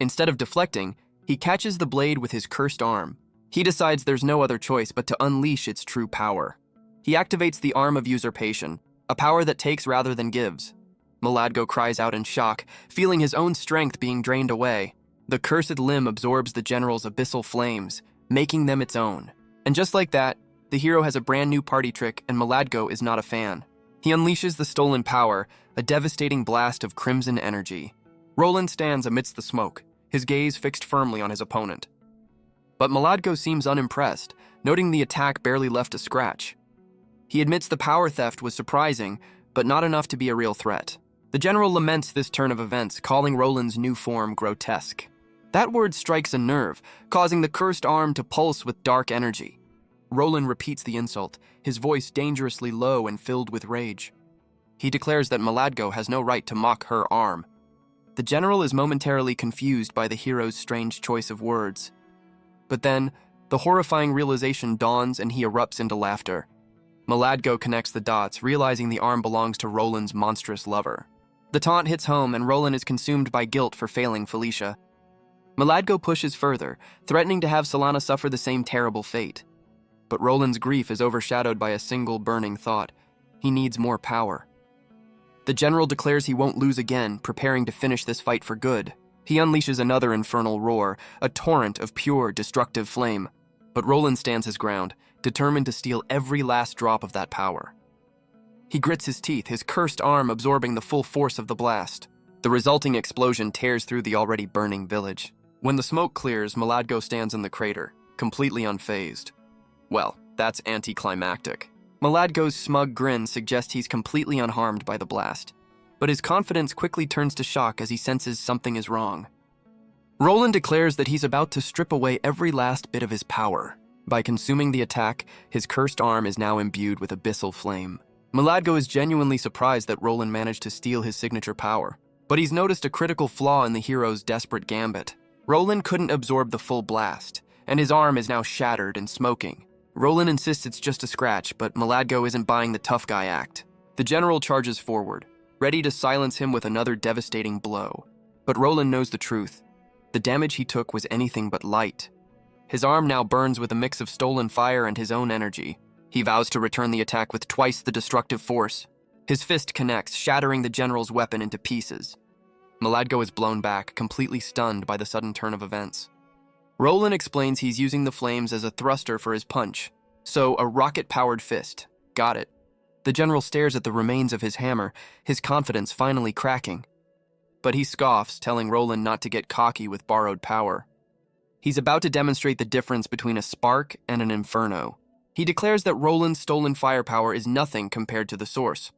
S1: Instead of deflecting, he catches the blade with his cursed arm. He decides there's no other choice but to unleash its true power. He activates the Arm of Usurpation, a power that takes rather than gives. Mladgo cries out in shock, feeling his own strength being drained away. The cursed limb absorbs the general's abyssal flames, making them its own. And just like that, the hero has a brand new party trick and Mladgo is not a fan. He unleashes the stolen power, a devastating blast of crimson energy. Roland stands amidst the smoke, his gaze fixed firmly on his opponent. But Mladgo seems unimpressed, noting the attack barely left a scratch. He admits the power theft was surprising, but not enough to be a real threat. The general laments this turn of events, calling Roland's new form grotesque. That word strikes a nerve, causing the cursed arm to pulse with dark energy. Roland repeats the insult, his voice dangerously low and filled with rage. He declares that Mladgo has no right to mock her arm. The general is momentarily confused by the hero's strange choice of words. But then, the horrifying realization dawns and he erupts into laughter. Mladgo connects the dots, realizing the arm belongs to Roland's monstrous lover. The taunt hits home and Roland is consumed by guilt for failing Felicia. Mladgo pushes further, threatening to have Solana suffer the same terrible fate. But Roland's grief is overshadowed by a single burning thought. He needs more power. The general declares he won't lose again, preparing to finish this fight for good. He unleashes another infernal roar, a torrent of pure, destructive flame. But Roland stands his ground, determined to steal every last drop of that power. He grits his teeth, his cursed arm absorbing the full force of the blast. The resulting explosion tears through the already burning village. When the smoke clears, Mladgo stands in the crater, completely unfazed. Well, that's anticlimactic. Mladgo's smug grin suggests he's completely unharmed by the blast, but his confidence quickly turns to shock as he senses something is wrong. Roland declares that he's about to strip away every last bit of his power. By consuming the attack, his cursed arm is now imbued with abyssal flame. Mladgo is genuinely surprised that Roland managed to steal his signature power, but he's noticed a critical flaw in the hero's desperate gambit. Roland couldn't absorb the full blast, and his arm is now shattered and smoking. Roland insists it's just a scratch, but Mladgo isn't buying the tough guy act. The general charges forward, ready to silence him with another devastating blow. But Roland knows the truth. The damage he took was anything but light. His arm now burns with a mix of stolen fire and his own energy. He vows to return the attack with twice the destructive force. His fist connects, shattering the general's weapon into pieces. Mladgo is blown back, completely stunned by the sudden turn of events. Roland explains he's using the flames as a thruster for his punch, so a rocket-powered fist. Got it. The general stares at the remains of his hammer, his confidence finally cracking. But he scoffs, telling Roland not to get cocky with borrowed power. He's about to demonstrate the difference between a spark and an inferno. He declares that Roland's stolen firepower is nothing compared to the source.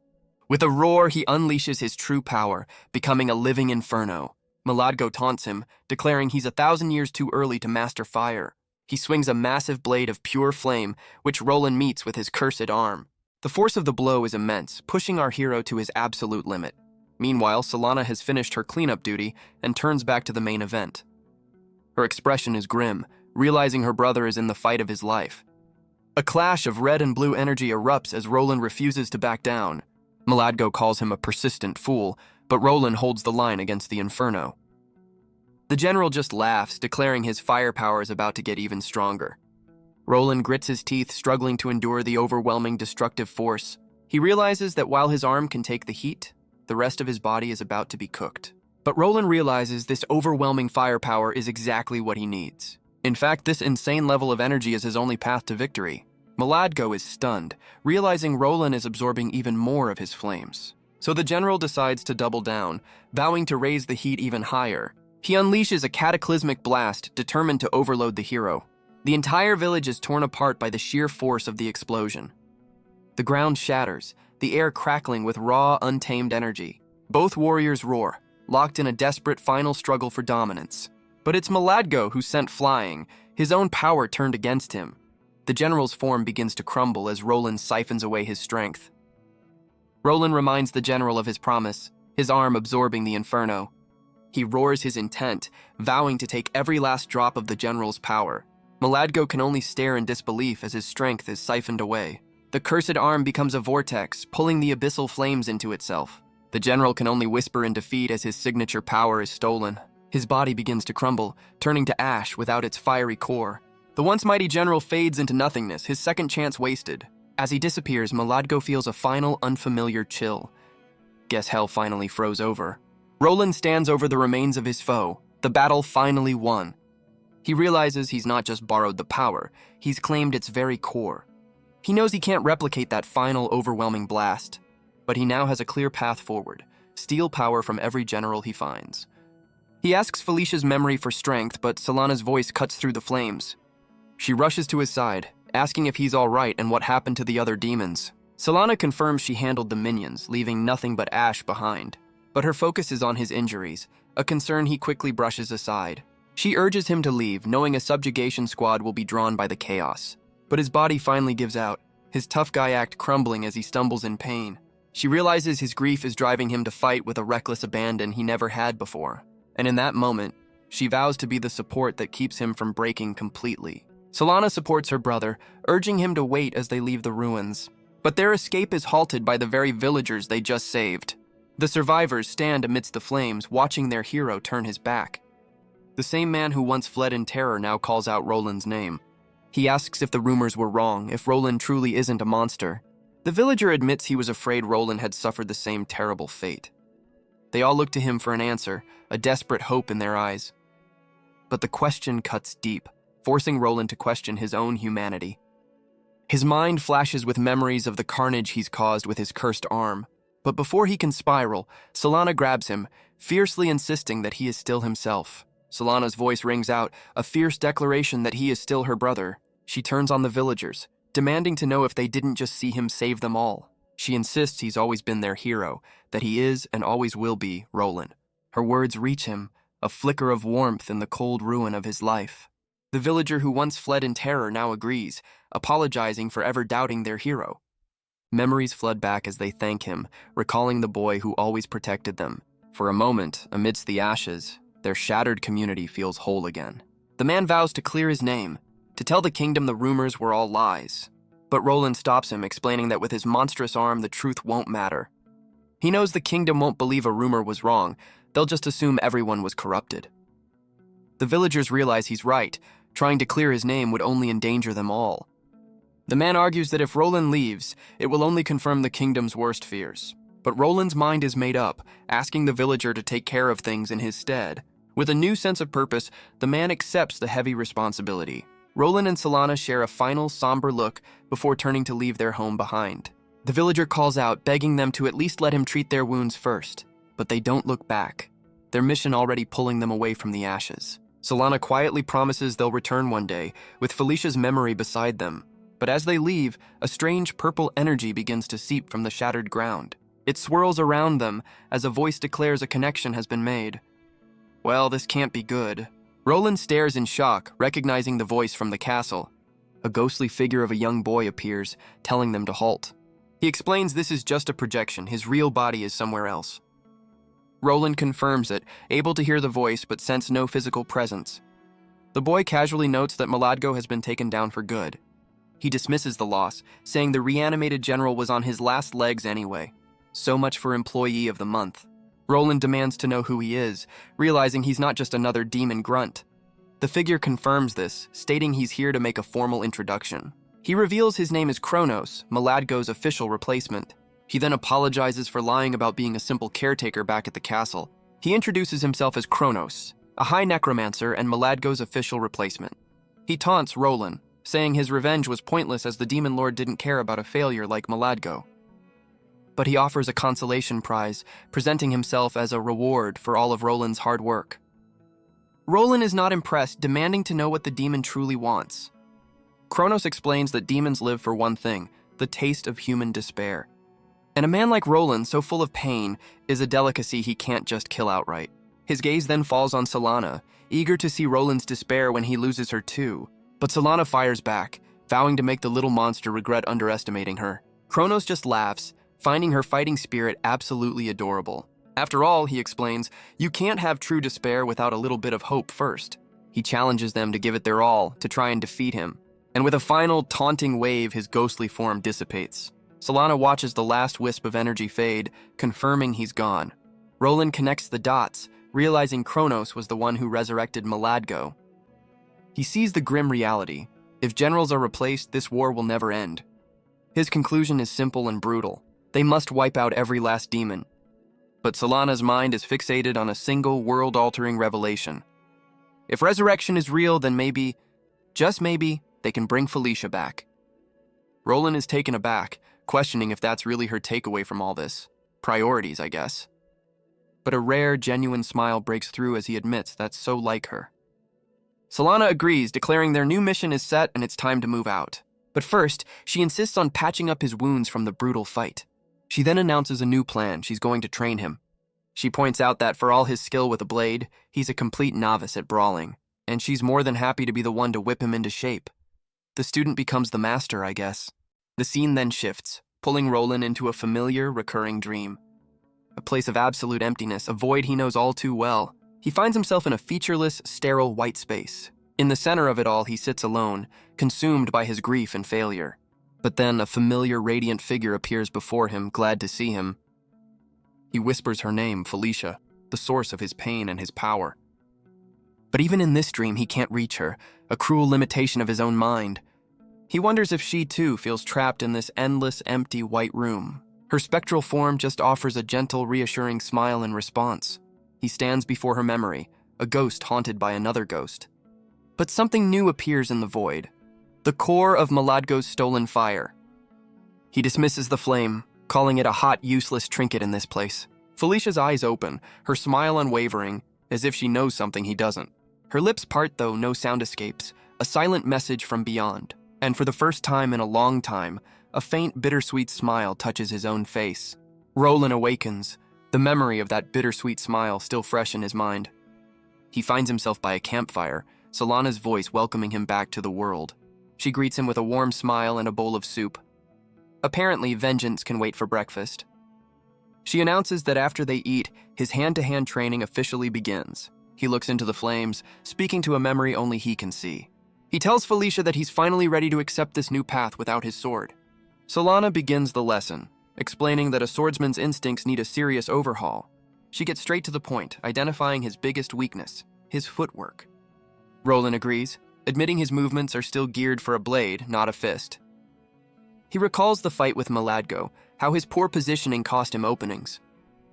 S1: With a roar, he unleashes his true power, becoming a living inferno. Mladgo taunts him, declaring he's 1,000 years too early to master fire. He swings a massive blade of pure flame, which Roland meets with his cursed arm. The force of the blow is immense, pushing our hero to his absolute limit. Meanwhile, Solana has finished her cleanup duty and turns back to the main event. Her expression is grim, realizing her brother is in the fight of his life. A clash of red and blue energy erupts as Roland refuses to back down. Mladgo calls him a persistent fool, but Roland holds the line against the inferno. The general just laughs, declaring his firepower is about to get even stronger. Roland grits his teeth, struggling to endure the overwhelming destructive force. He realizes that while his arm can take the heat, the rest of his body is about to be cooked. But Roland realizes this overwhelming firepower is exactly what he needs. In fact, this insane level of energy is his only path to victory. Mladgo is stunned, realizing Roland is absorbing even more of his flames. So the general decides to double down, vowing to raise the heat even higher. He unleashes a cataclysmic blast, determined to overload the hero. The entire village is torn apart by the sheer force of the explosion. The ground shatters, the air crackling with raw, untamed energy. Both warriors roar, locked in a desperate final struggle for dominance. But it's Mladgo who's sent flying, his own power turned against him. The general's form begins to crumble as Roland siphons away his strength. Roland reminds the general of his promise, his arm absorbing the inferno. He roars his intent, vowing to take every last drop of the general's power. Mladgo can only stare in disbelief as his strength is siphoned away. The cursed arm becomes a vortex, pulling the abyssal flames into itself. The general can only whisper in defeat as his signature power is stolen. His body begins to crumble, turning to ash without its fiery core. The once mighty general fades into nothingness, his second chance wasted. As he disappears, Mladgo feels a final, unfamiliar chill. Guess hell finally froze over. Roland stands over the remains of his foe, the battle finally won. He realizes he's not just borrowed the power, he's claimed its very core. He knows he can't replicate that final, overwhelming blast, but he now has a clear path forward, steal power from every general he finds. He asks Felicia's memory for strength, but Solana's voice cuts through the flames. She rushes to his side, asking if he's all right and what happened to the other demons. Solana confirms she handled the minions, leaving nothing but ash behind. But her focus is on his injuries, a concern he quickly brushes aside. She urges him to leave, knowing a subjugation squad will be drawn by the chaos. But his body finally gives out, his tough guy act crumbling as he stumbles in pain. She realizes his grief is driving him to fight with a reckless abandon he never had before. And in that moment, she vows to be the support that keeps him from breaking completely. Solana supports her brother, urging him to wait as they leave the ruins. But their escape is halted by the very villagers they just saved. The survivors stand amidst the flames, watching their hero turn his back. The same man who once fled in terror now calls out Roland's name. He asks if the rumors were wrong, if Roland truly isn't a monster. The villager admits he was afraid Roland had suffered the same terrible fate. They all look to him for an answer, a desperate hope in their eyes. But the question cuts deep, forcing Roland to question his own humanity. His mind flashes with memories of the carnage he's caused with his cursed arm. But before he can spiral, Solana grabs him, fiercely insisting that he is still himself. Solana's voice rings out, a fierce declaration that he is still her brother. She turns on the villagers, demanding to know if they didn't just see him save them all. She insists he's always been their hero, that he is and always will be Roland. Her words reach him, a flicker of warmth in the cold ruin of his life. The villager who once fled in terror now agrees, apologizing for ever doubting their hero. Memories flood back as they thank him, recalling the boy who always protected them. For a moment, amidst the ashes, their shattered community feels whole again. The man vows to clear his name, to tell the kingdom the rumors were all lies. But Roland stops him, explaining that with his monstrous arm, the truth won't matter. He knows the kingdom won't believe a rumor was wrong, they'll just assume everyone was corrupted. The villagers realize he's right, trying to clear his name would only endanger them all. The man argues that if Roland leaves, it will only confirm the kingdom's worst fears. But Roland's mind is made up, asking the villager to take care of things in his stead. With a new sense of purpose, the man accepts the heavy responsibility. Roland and Solana share a final somber look before turning to leave their home behind. The villager calls out, begging them to at least let him treat their wounds first. But they don't look back, their mission already pulling them away from the ashes. Solana quietly promises they'll return one day, with Felicia's memory beside them. But as they leave, a strange purple energy begins to seep from the shattered ground. It swirls around them as a voice declares a connection has been made. Well, this can't be good. Roland stares in shock, recognizing the voice from the castle. A ghostly figure of a young boy appears, telling them to halt. He explains this is just a projection, his real body is somewhere else. Roland confirms it, able to hear the voice but sense no physical presence. The boy casually notes that Maladgo has been taken down for good. He dismisses the loss, saying the reanimated general was on his last legs anyway. So much for Employee of the Month. Roland demands to know who he is, realizing he's not just another demon grunt. The figure confirms this, stating he's here to make a formal introduction. He reveals his name is Kronos, Maladgo's official replacement. He then apologizes for lying about being a simple caretaker back at the castle. He introduces himself as Kronos, a high necromancer and Maladgo's official replacement. He taunts Roland, saying his revenge was pointless as the demon lord didn't care about a failure like Maladgo. But he offers a consolation prize, presenting himself as a reward for all of Roland's hard work. Roland is not impressed, demanding to know what the demon truly wants. Kronos explains that demons live for one thing, the taste of human despair. And a man like Roland, so full of pain, is a delicacy he can't just kill outright. His gaze then falls on Solana, eager to see Roland's despair when he loses her too. But Solana fires back, vowing to make the little monster regret underestimating her. Kronos just laughs, finding her fighting spirit absolutely adorable. After all, he explains, you can't have true despair without a little bit of hope first. He challenges them to give it their all, to try and defeat him. And with a final, taunting wave, his ghostly form dissipates. Solana watches the last wisp of energy fade, confirming he's gone. Roland connects the dots, realizing Kronos was the one who resurrected Maladgo. He sees the grim reality. If generals are replaced, this war will never end. His conclusion is simple and brutal. They must wipe out every last demon. But Solana's mind is fixated on a single world-altering revelation. If resurrection is real, then maybe, just maybe, they can bring Felicia back. Roland is taken aback, questioning if that's really her takeaway from all this. Priorities, I guess. But a rare, genuine smile breaks through as he admits that's so like her. Solana agrees, declaring their new mission is set and it's time to move out. But first, she insists on patching up his wounds from the brutal fight. She then announces a new plan. She's going to train him. She points out that for all his skill with a blade, he's a complete novice at brawling, and she's more than happy to be the one to whip him into shape. The student becomes the master, I guess. The scene then shifts, pulling Roland into a familiar, recurring dream. A place of absolute emptiness, a void he knows all too well. He finds himself in a featureless, sterile white space. In the center of it all, he sits alone, consumed by his grief and failure. But then a familiar, radiant figure appears before him, glad to see him. He whispers her name, Felicia, the source of his pain and his power. But even in this dream, he can't reach her, a cruel limitation of his own mind. He wonders if she, too, feels trapped in this endless, empty white room. Her spectral form just offers a gentle, reassuring smile in response. He stands before her memory, a ghost haunted by another ghost. But something new appears in the void. The core of Maladgo's stolen fire. He dismisses the flame, calling it a hot, useless trinket in this place. Felicia's eyes open, her smile unwavering, as if she knows something he doesn't. Her lips part, though no sound escapes, a silent message from beyond. And for the first time in a long time, a faint, bittersweet smile touches his own face. Roland awakens, the memory of that bittersweet smile still fresh in his mind. He finds himself by a campfire, Solana's voice welcoming him back to the world. She greets him with a warm smile and a bowl of soup. Apparently, vengeance can wait for breakfast. She announces that after they eat, his hand-to-hand training officially begins. He looks into the flames, speaking to a memory only he can see. He tells Felicia that he's finally ready to accept this new path without his sword. Solana begins the lesson, explaining that a swordsman's instincts need a serious overhaul. She gets straight to the point, identifying his biggest weakness, his footwork. Roland agrees, admitting his movements are still geared for a blade, not a fist. He recalls the fight with Maladgo, how his poor positioning cost him openings.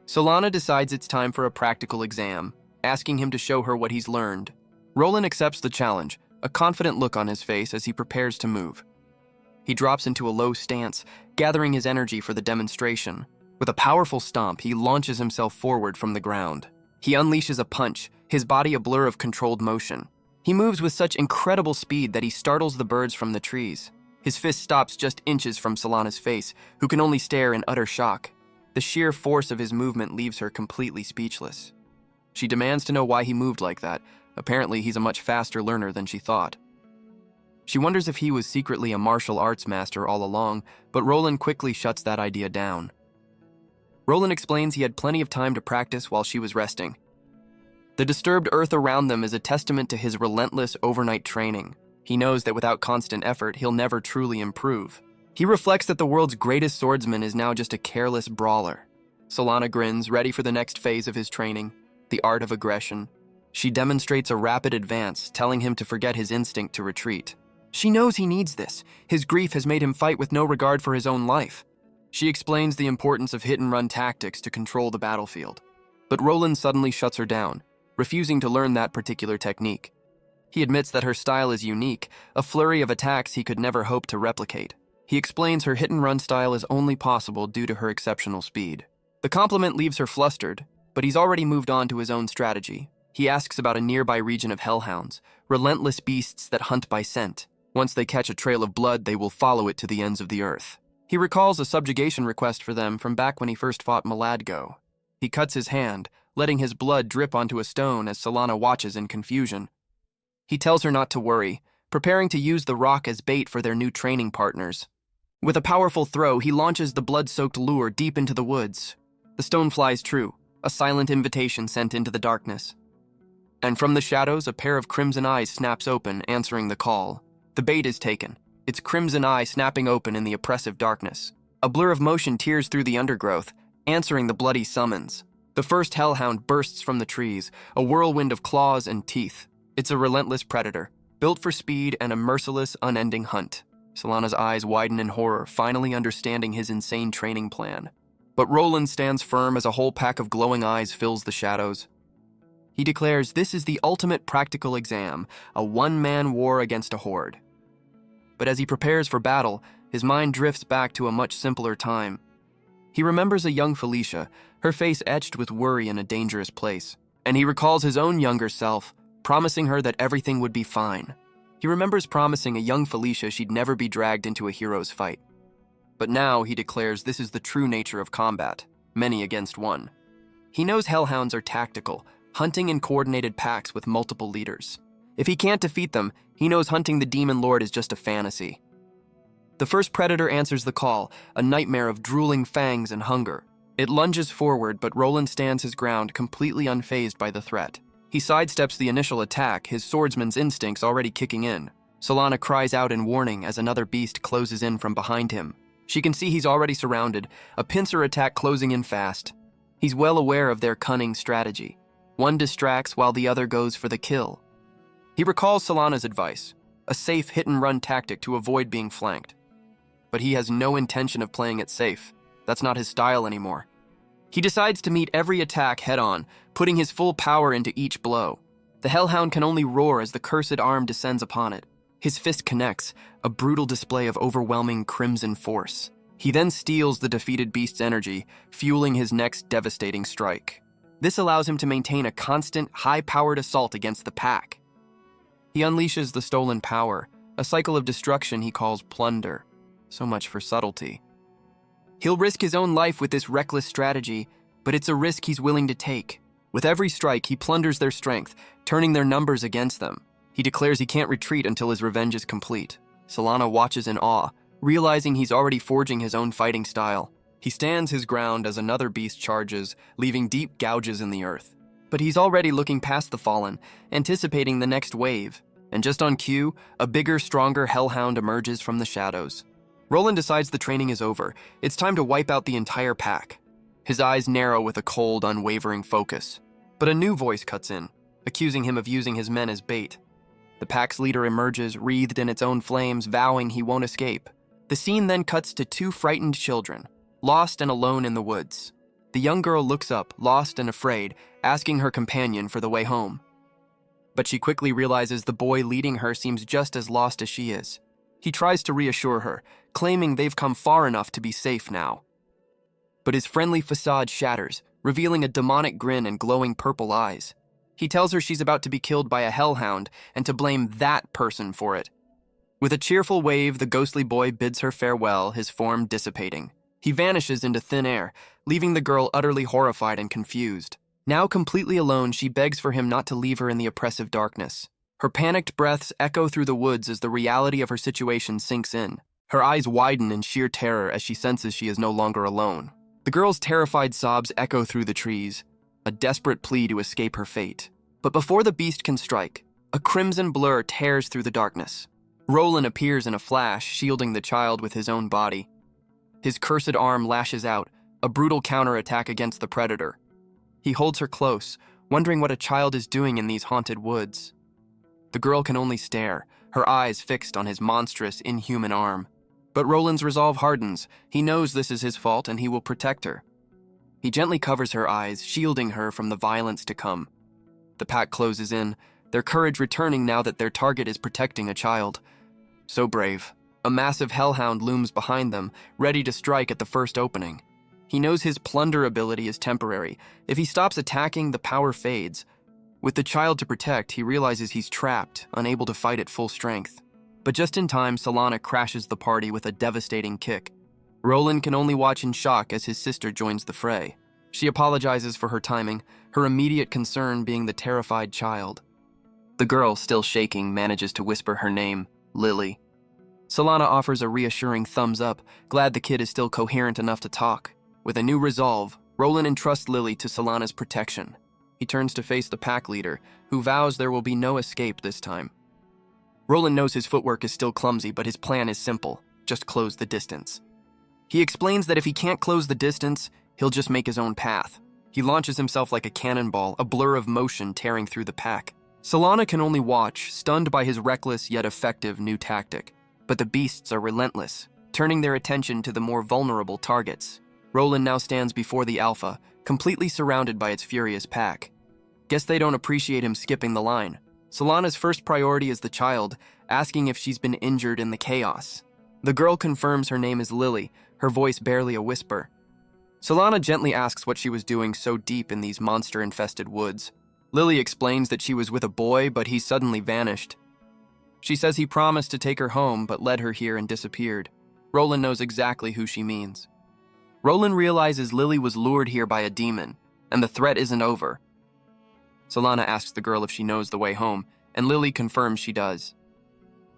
S1: Solana decides it's time for a practical exam, asking him to show her what he's learned. Roland accepts the challenge, a confident look on his face as he prepares to move. He drops into a low stance, gathering his energy for the demonstration. With a powerful stomp, he launches himself forward from the ground. He unleashes a punch, his body a blur of controlled motion. He moves with such incredible speed that he startles the birds from the trees. His fist stops just inches from Solana's face, who can only stare in utter shock. The sheer force of his movement leaves her completely speechless. She demands to know why he moved like that. Apparently, he's a much faster learner than she thought. She wonders if he was secretly a martial arts master all along, but Roland quickly shuts that idea down. Roland explains he had plenty of time to practice while she was resting. The disturbed earth around them is a testament to his relentless overnight training. He knows that without constant effort, he'll never truly improve. He reflects that the world's greatest swordsman is now just a careless brawler. Solana grins, ready for the next phase of his training, the art of aggression. She demonstrates a rapid advance, telling him to forget his instinct to retreat. She knows he needs this. His grief has made him fight with no regard for his own life. She explains the importance of hit-and-run tactics to control the battlefield. But Roland suddenly shuts her down, refusing to learn that particular technique. He admits that her style is unique, a flurry of attacks he could never hope to replicate. He explains her hit-and-run style is only possible due to her exceptional speed. The compliment leaves her flustered, but he's already moved on to his own strategy. He asks about a nearby region of hellhounds, relentless beasts that hunt by scent. Once they catch a trail of blood, they will follow it to the ends of the earth. He recalls a subjugation request for them from back when he first fought Maladgo. He cuts his hand, letting his blood drip onto a stone as Solana watches in confusion. He tells her not to worry, preparing to use the rock as bait for their new training partners. With a powerful throw, he launches the blood-soaked lure deep into the woods. The stone flies true, a silent invitation sent into the darkness. And from the shadows, a pair of crimson eyes snaps open, answering the call. The bait is taken, its crimson eye snapping open in the oppressive darkness. A blur of motion tears through the undergrowth, answering the bloody summons. The first hellhound bursts from the trees, a whirlwind of claws and teeth. It's a relentless predator, built for speed and a merciless, unending hunt. Solana's eyes widen in horror, finally understanding his insane training plan. But Roland stands firm as a whole pack of glowing eyes fills the shadows. He declares this is the ultimate practical exam, a one-man war against a horde. But as he prepares for battle, his mind drifts back to a much simpler time. He remembers a young Felicia, her face etched with worry in a dangerous place. And he recalls his own younger self, promising her that everything would be fine. He remembers promising a young Felicia she'd never be dragged into a hero's fight. But now he declares this is the true nature of combat, many against one. He knows hellhounds are tactical, hunting in coordinated packs with multiple leaders. If he can't defeat them, he knows hunting the Demon Lord is just a fantasy. The first predator answers the call, a nightmare of drooling fangs and hunger. It lunges forward, but Roland stands his ground, completely unfazed by the threat. He sidesteps the initial attack, his swordsman's instincts already kicking in. Solana cries out in warning as another beast closes in from behind him. She can see he's already surrounded, a pincer attack closing in fast. He's well aware of their cunning strategy. One distracts while the other goes for the kill. He recalls Solana's advice, a safe hit-and-run tactic to avoid being flanked. But he has no intention of playing it safe. That's not his style anymore. He decides to meet every attack head-on, putting his full power into each blow. The Hellhound can only roar as the cursed arm descends upon it. His fist connects, a brutal display of overwhelming crimson force. He then steals the defeated beast's energy, fueling his next devastating strike. This allows him to maintain a constant, high-powered assault against the pack. He unleashes the stolen power, a cycle of destruction he calls plunder. So much for subtlety. He'll risk his own life with this reckless strategy, but it's a risk he's willing to take. With every strike, he plunders their strength, turning their numbers against them. He declares he can't retreat until his revenge is complete. Solana watches in awe, realizing he's already forging his own fighting style. He stands his ground as another beast charges, leaving deep gouges in the earth. But he's already looking past the fallen, anticipating the next wave. And just on cue, a bigger, stronger Hellhound emerges from the shadows. Roland decides the training is over. It's time to wipe out the entire pack. His eyes narrow with a cold, unwavering focus. But a new voice cuts in, accusing him of using his men as bait. The pack's leader emerges, wreathed in its own flames, vowing he won't escape. The scene then cuts to two frightened children, lost and alone in the woods. The young girl looks up, lost and afraid, asking her companion for the way home. But she quickly realizes the boy leading her seems just as lost as she is. He tries to reassure her, claiming they've come far enough to be safe now. But his friendly facade shatters, revealing a demonic grin and glowing purple eyes. He tells her she's about to be killed by a Hellhound and to blame that person for it. With a cheerful wave, the ghostly boy bids her farewell, his form dissipating. He vanishes into thin air, leaving the girl utterly horrified and confused. Now completely alone, she begs for him not to leave her in the oppressive darkness. Her panicked breaths echo through the woods as the reality of her situation sinks in. Her eyes widen in sheer terror as she senses she is no longer alone. The girl's terrified sobs echo through the trees, a desperate plea to escape her fate. But before the beast can strike, a crimson blur tears through the darkness. Roland appears in a flash, shielding the child with his own body. His cursed arm lashes out, a brutal counterattack against the predator. He holds her close, wondering what a child is doing in these haunted woods. The girl can only stare, her eyes fixed on his monstrous, inhuman arm. But Roland's resolve hardens. He knows this is his fault and he will protect her. He gently covers her eyes, shielding her from the violence to come. The pack closes in, their courage returning now that their target is protecting a child. So brave. A massive Hellhound looms behind them, ready to strike at the first opening. He knows his plunder ability is temporary. If he stops attacking, the power fades. With the child to protect, he realizes he's trapped, unable to fight at full strength. But just in time, Solana crashes the party with a devastating kick. Roland can only watch in shock as his sister joins the fray. She apologizes for her timing, her immediate concern being the terrified child. The girl, still shaking, manages to whisper her name, Lily. Solana offers a reassuring thumbs up, glad the kid is still coherent enough to talk. With a new resolve, Roland entrusts Lily to Solana's protection. He turns to face the pack leader, who vows there will be no escape this time. Roland knows his footwork is still clumsy, but his plan is simple: just close the distance. He explains that if he can't close the distance, he'll just make his own path. He launches himself like a cannonball, a blur of motion tearing through the pack. Solana can only watch, stunned by his reckless yet effective new tactic. But the beasts are relentless, turning their attention to the more vulnerable targets. Roland now stands before the Alpha, completely surrounded by its furious pack. Guess they don't appreciate him skipping the line. Solana's first priority is the child, asking if she's been injured in the chaos. The girl confirms her name is Lily, her voice barely a whisper. Solana gently asks what she was doing so deep in these monster-infested woods. Lily explains that she was with a boy, but he suddenly vanished. She says he promised to take her home, but led her here and disappeared. Roland knows exactly who she means. Roland realizes Lily was lured here by a demon, and the threat isn't over. Solana asks the girl if she knows the way home, and Lily confirms she does.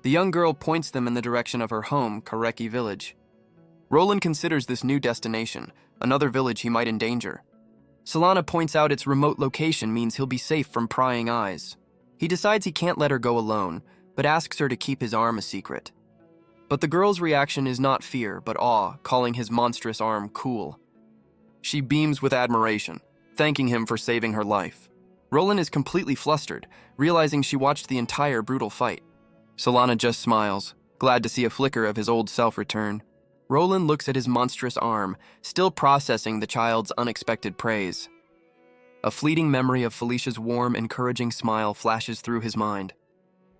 S1: The young girl points them in the direction of her home, Kareki Village. Roland considers this new destination, another village he might endanger. Solana points out its remote location means he'll be safe from prying eyes. He decides he can't let her go alone, but asks her to keep his arm a secret. But the girl's reaction is not fear, but awe, calling his monstrous arm cool. She beams with admiration, thanking him for saving her life. Roland is completely flustered, realizing she watched the entire brutal fight. Solana just smiles, glad to see a flicker of his old self return. Roland looks at his monstrous arm, still processing the child's unexpected praise. A fleeting memory of Felicia's warm, encouraging smile flashes through his mind.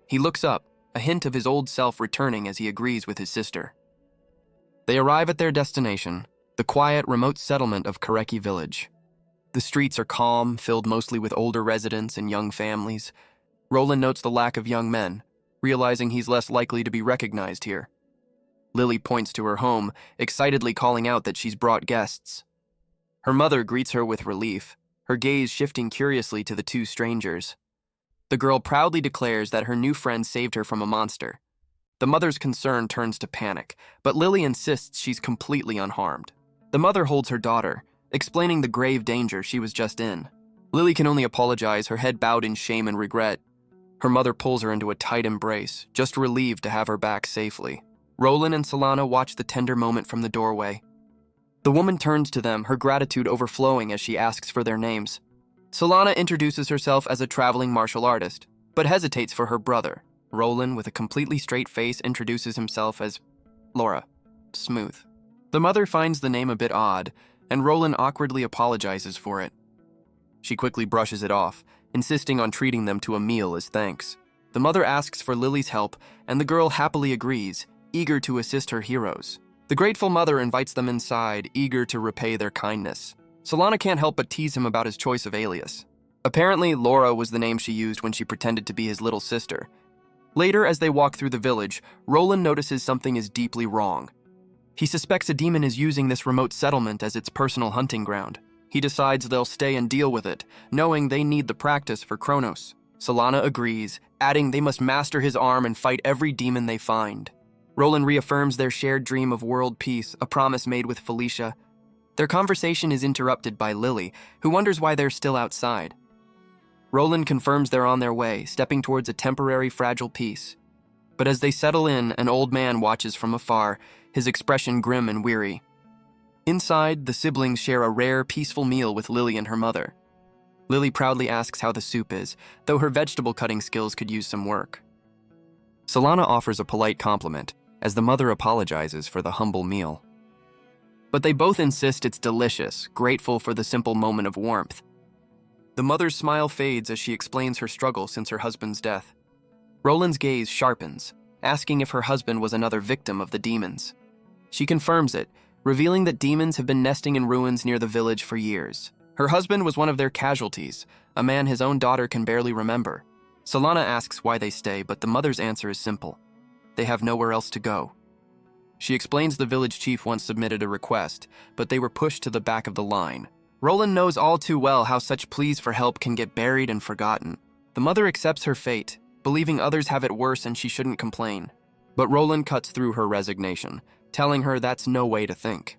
S1: He looks up, a hint of his old self returning as he agrees with his sister. They arrive at their destination, the quiet, remote settlement of Kareki Village. The streets are calm, filled mostly with older residents and young families. Roland notes the lack of young men, realizing he's less likely to be recognized here. Lily points to her home, excitedly calling out that she's brought guests. Her mother greets her with relief, her gaze shifting curiously to the two strangers. The girl proudly declares that her new friend saved her from a monster. The mother's concern turns to panic, but Lily insists she's completely unharmed. The mother holds her daughter, explaining the grave danger she was just in. Lily can only apologize, her head bowed in shame and regret. Her mother pulls her into a tight embrace, just relieved to have her back safely. Roland and Solana watch the tender moment from the doorway. The woman turns to them, her gratitude overflowing as she asks for their names. Solana introduces herself as a traveling martial artist, but hesitates for her brother. Roland, with a completely straight face, introduces himself as Laura. Smooth. The mother finds the name a bit odd, and Roland awkwardly apologizes for it. She quickly brushes it off, insisting on treating them to a meal as thanks. The mother asks for Lily's help, and the girl happily agrees, eager to assist her heroes. The grateful mother invites them inside, eager to repay their kindness. Solana can't help but tease him about his choice of alias. Apparently, Laura was the name she used when she pretended to be his little sister. Later, as they walk through the village, Roland notices something is deeply wrong. He suspects a demon is using this remote settlement as its personal hunting ground. He decides they'll stay and deal with it, knowing they need the practice for Kronos. Solana agrees, adding they must master his arm and fight every demon they find. Roland reaffirms their shared dream of world peace, a promise made with Felicia. Their conversation is interrupted by Lily, who wonders why they're still outside. Roland confirms they're on their way, stepping towards a temporary fragile peace. But as they settle in, an old man watches from afar, his expression grim and weary. Inside, the siblings share a rare, peaceful meal with Lily and her mother. Lily proudly asks how the soup is, though her vegetable cutting skills could use some work. Solana offers a polite compliment, as the mother apologizes for the humble meal. But they both insist it's delicious, grateful for the simple moment of warmth. The mother's smile fades as she explains her struggle since her husband's death. Roland's gaze sharpens, asking if her husband was another victim of the demons. She confirms it, revealing that demons have been nesting in ruins near the village for years. Her husband was one of their casualties, a man his own daughter can barely remember. Solana asks why they stay, but the mother's answer is simple. They have nowhere else to go. She explains the village chief once submitted a request, but they were pushed to the back of the line. Roland knows all too well how such pleas for help can get buried and forgotten. The mother accepts her fate, believing others have it worse and she shouldn't complain. But Roland cuts through her resignation, telling her that's no way to think.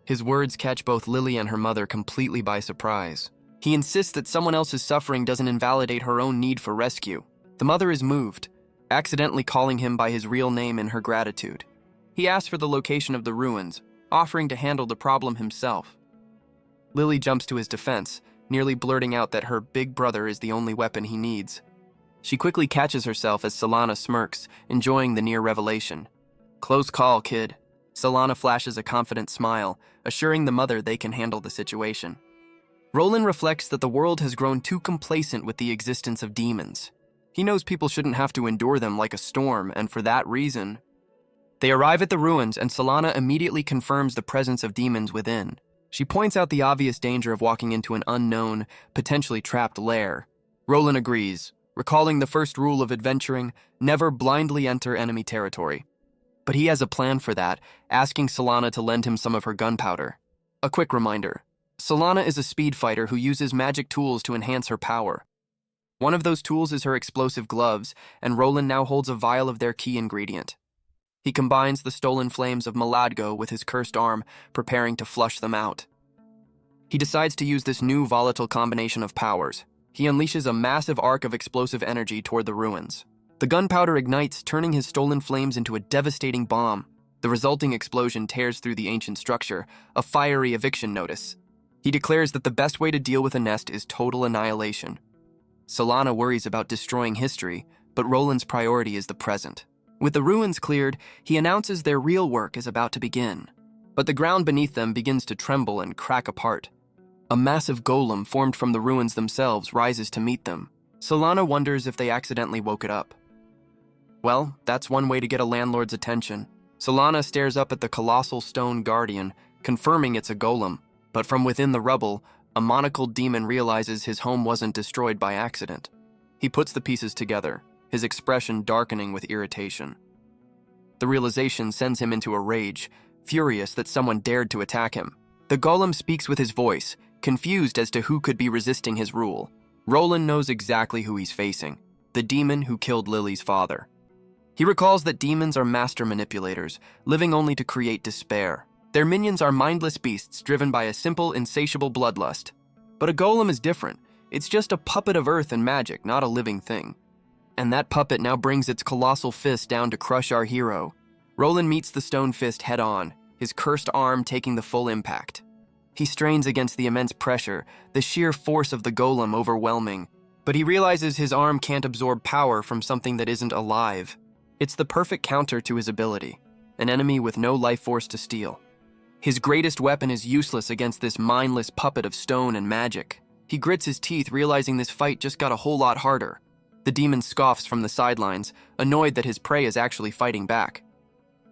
S1: His words catch both Lily and her mother completely by surprise. He insists that someone else's suffering doesn't invalidate her own need for rescue. The mother is moved, accidentally calling him by his real name in her gratitude. He asks for the location of the ruins, offering to handle the problem himself. Lily jumps to his defense, nearly blurting out that her big brother is the only weapon he needs. She quickly catches herself as Solana smirks, enjoying the near revelation. Close call, kid. Solana flashes a confident smile, assuring the mother they can handle the situation. Roland reflects that the world has grown too complacent with the existence of demons. He knows people shouldn't have to endure them like a storm, and for that reason... They arrive at the ruins, and Solana immediately confirms the presence of demons within. She points out the obvious danger of walking into an unknown, potentially trapped lair. Roland agrees, recalling the first rule of adventuring, never blindly enter enemy territory. But he has a plan for that, asking Solana to lend him some of her gunpowder. A quick reminder. Solana is a speed fighter who uses magic tools to enhance her power. One of those tools is her explosive gloves, and Roland now holds a vial of their key ingredient. He combines the stolen flames of Maladgo with his cursed arm, preparing to flush them out. He decides to use this new volatile combination of powers. He unleashes a massive arc of explosive energy toward the ruins. The gunpowder ignites, turning his stolen flames into a devastating bomb. The resulting explosion tears through the ancient structure, a fiery eviction notice. He declares that the best way to deal with a nest is total annihilation. Solana worries about destroying history, but Roland's priority is the present. With the ruins cleared, he announces their real work is about to begin. But the ground beneath them begins to tremble and crack apart. A massive golem formed from the ruins themselves rises to meet them. Solana wonders if they accidentally woke it up. Well, that's one way to get a landlord's attention. Solana stares up at the colossal stone guardian, confirming it's a golem. But from within the rubble, a monocled demon realizes his home wasn't destroyed by accident. He puts the pieces together, his expression darkening with irritation. The realization sends him into a rage, furious that someone dared to attack him. The golem speaks with his voice, confused as to who could be resisting his rule. Roland knows exactly who he's facing, the demon who killed Lily's father. He recalls that demons are master manipulators, living only to create despair. Their minions are mindless beasts driven by a simple, insatiable bloodlust. But a golem is different. It's just a puppet of earth and magic, not a living thing. And that puppet now brings its colossal fist down to crush our hero. Roland meets the stone fist head-on, his cursed arm taking the full impact. He strains against the immense pressure, the sheer force of the golem overwhelming. But he realizes his arm can't absorb power from something that isn't alive. It's the perfect counter to his ability, an enemy with no life force to steal. His greatest weapon is useless against this mindless puppet of stone and magic. He grits his teeth, realizing this fight just got a whole lot harder. The demon scoffs from the sidelines, annoyed that his prey is actually fighting back.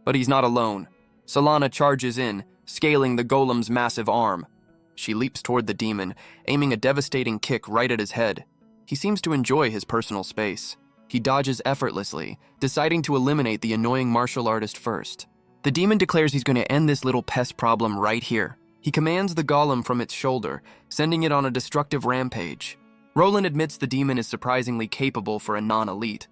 S1: But he's not alone. Solana charges in, scaling the golem's massive arm. She leaps toward the demon, aiming a devastating kick right at his head. He seems to enjoy his personal space. He dodges effortlessly, deciding to eliminate the annoying martial artist first. The demon declares he's going to end this little pest problem right here. He commands the golem from its shoulder, sending it on a destructive rampage. Roland admits the demon is surprisingly capable for a non-elite.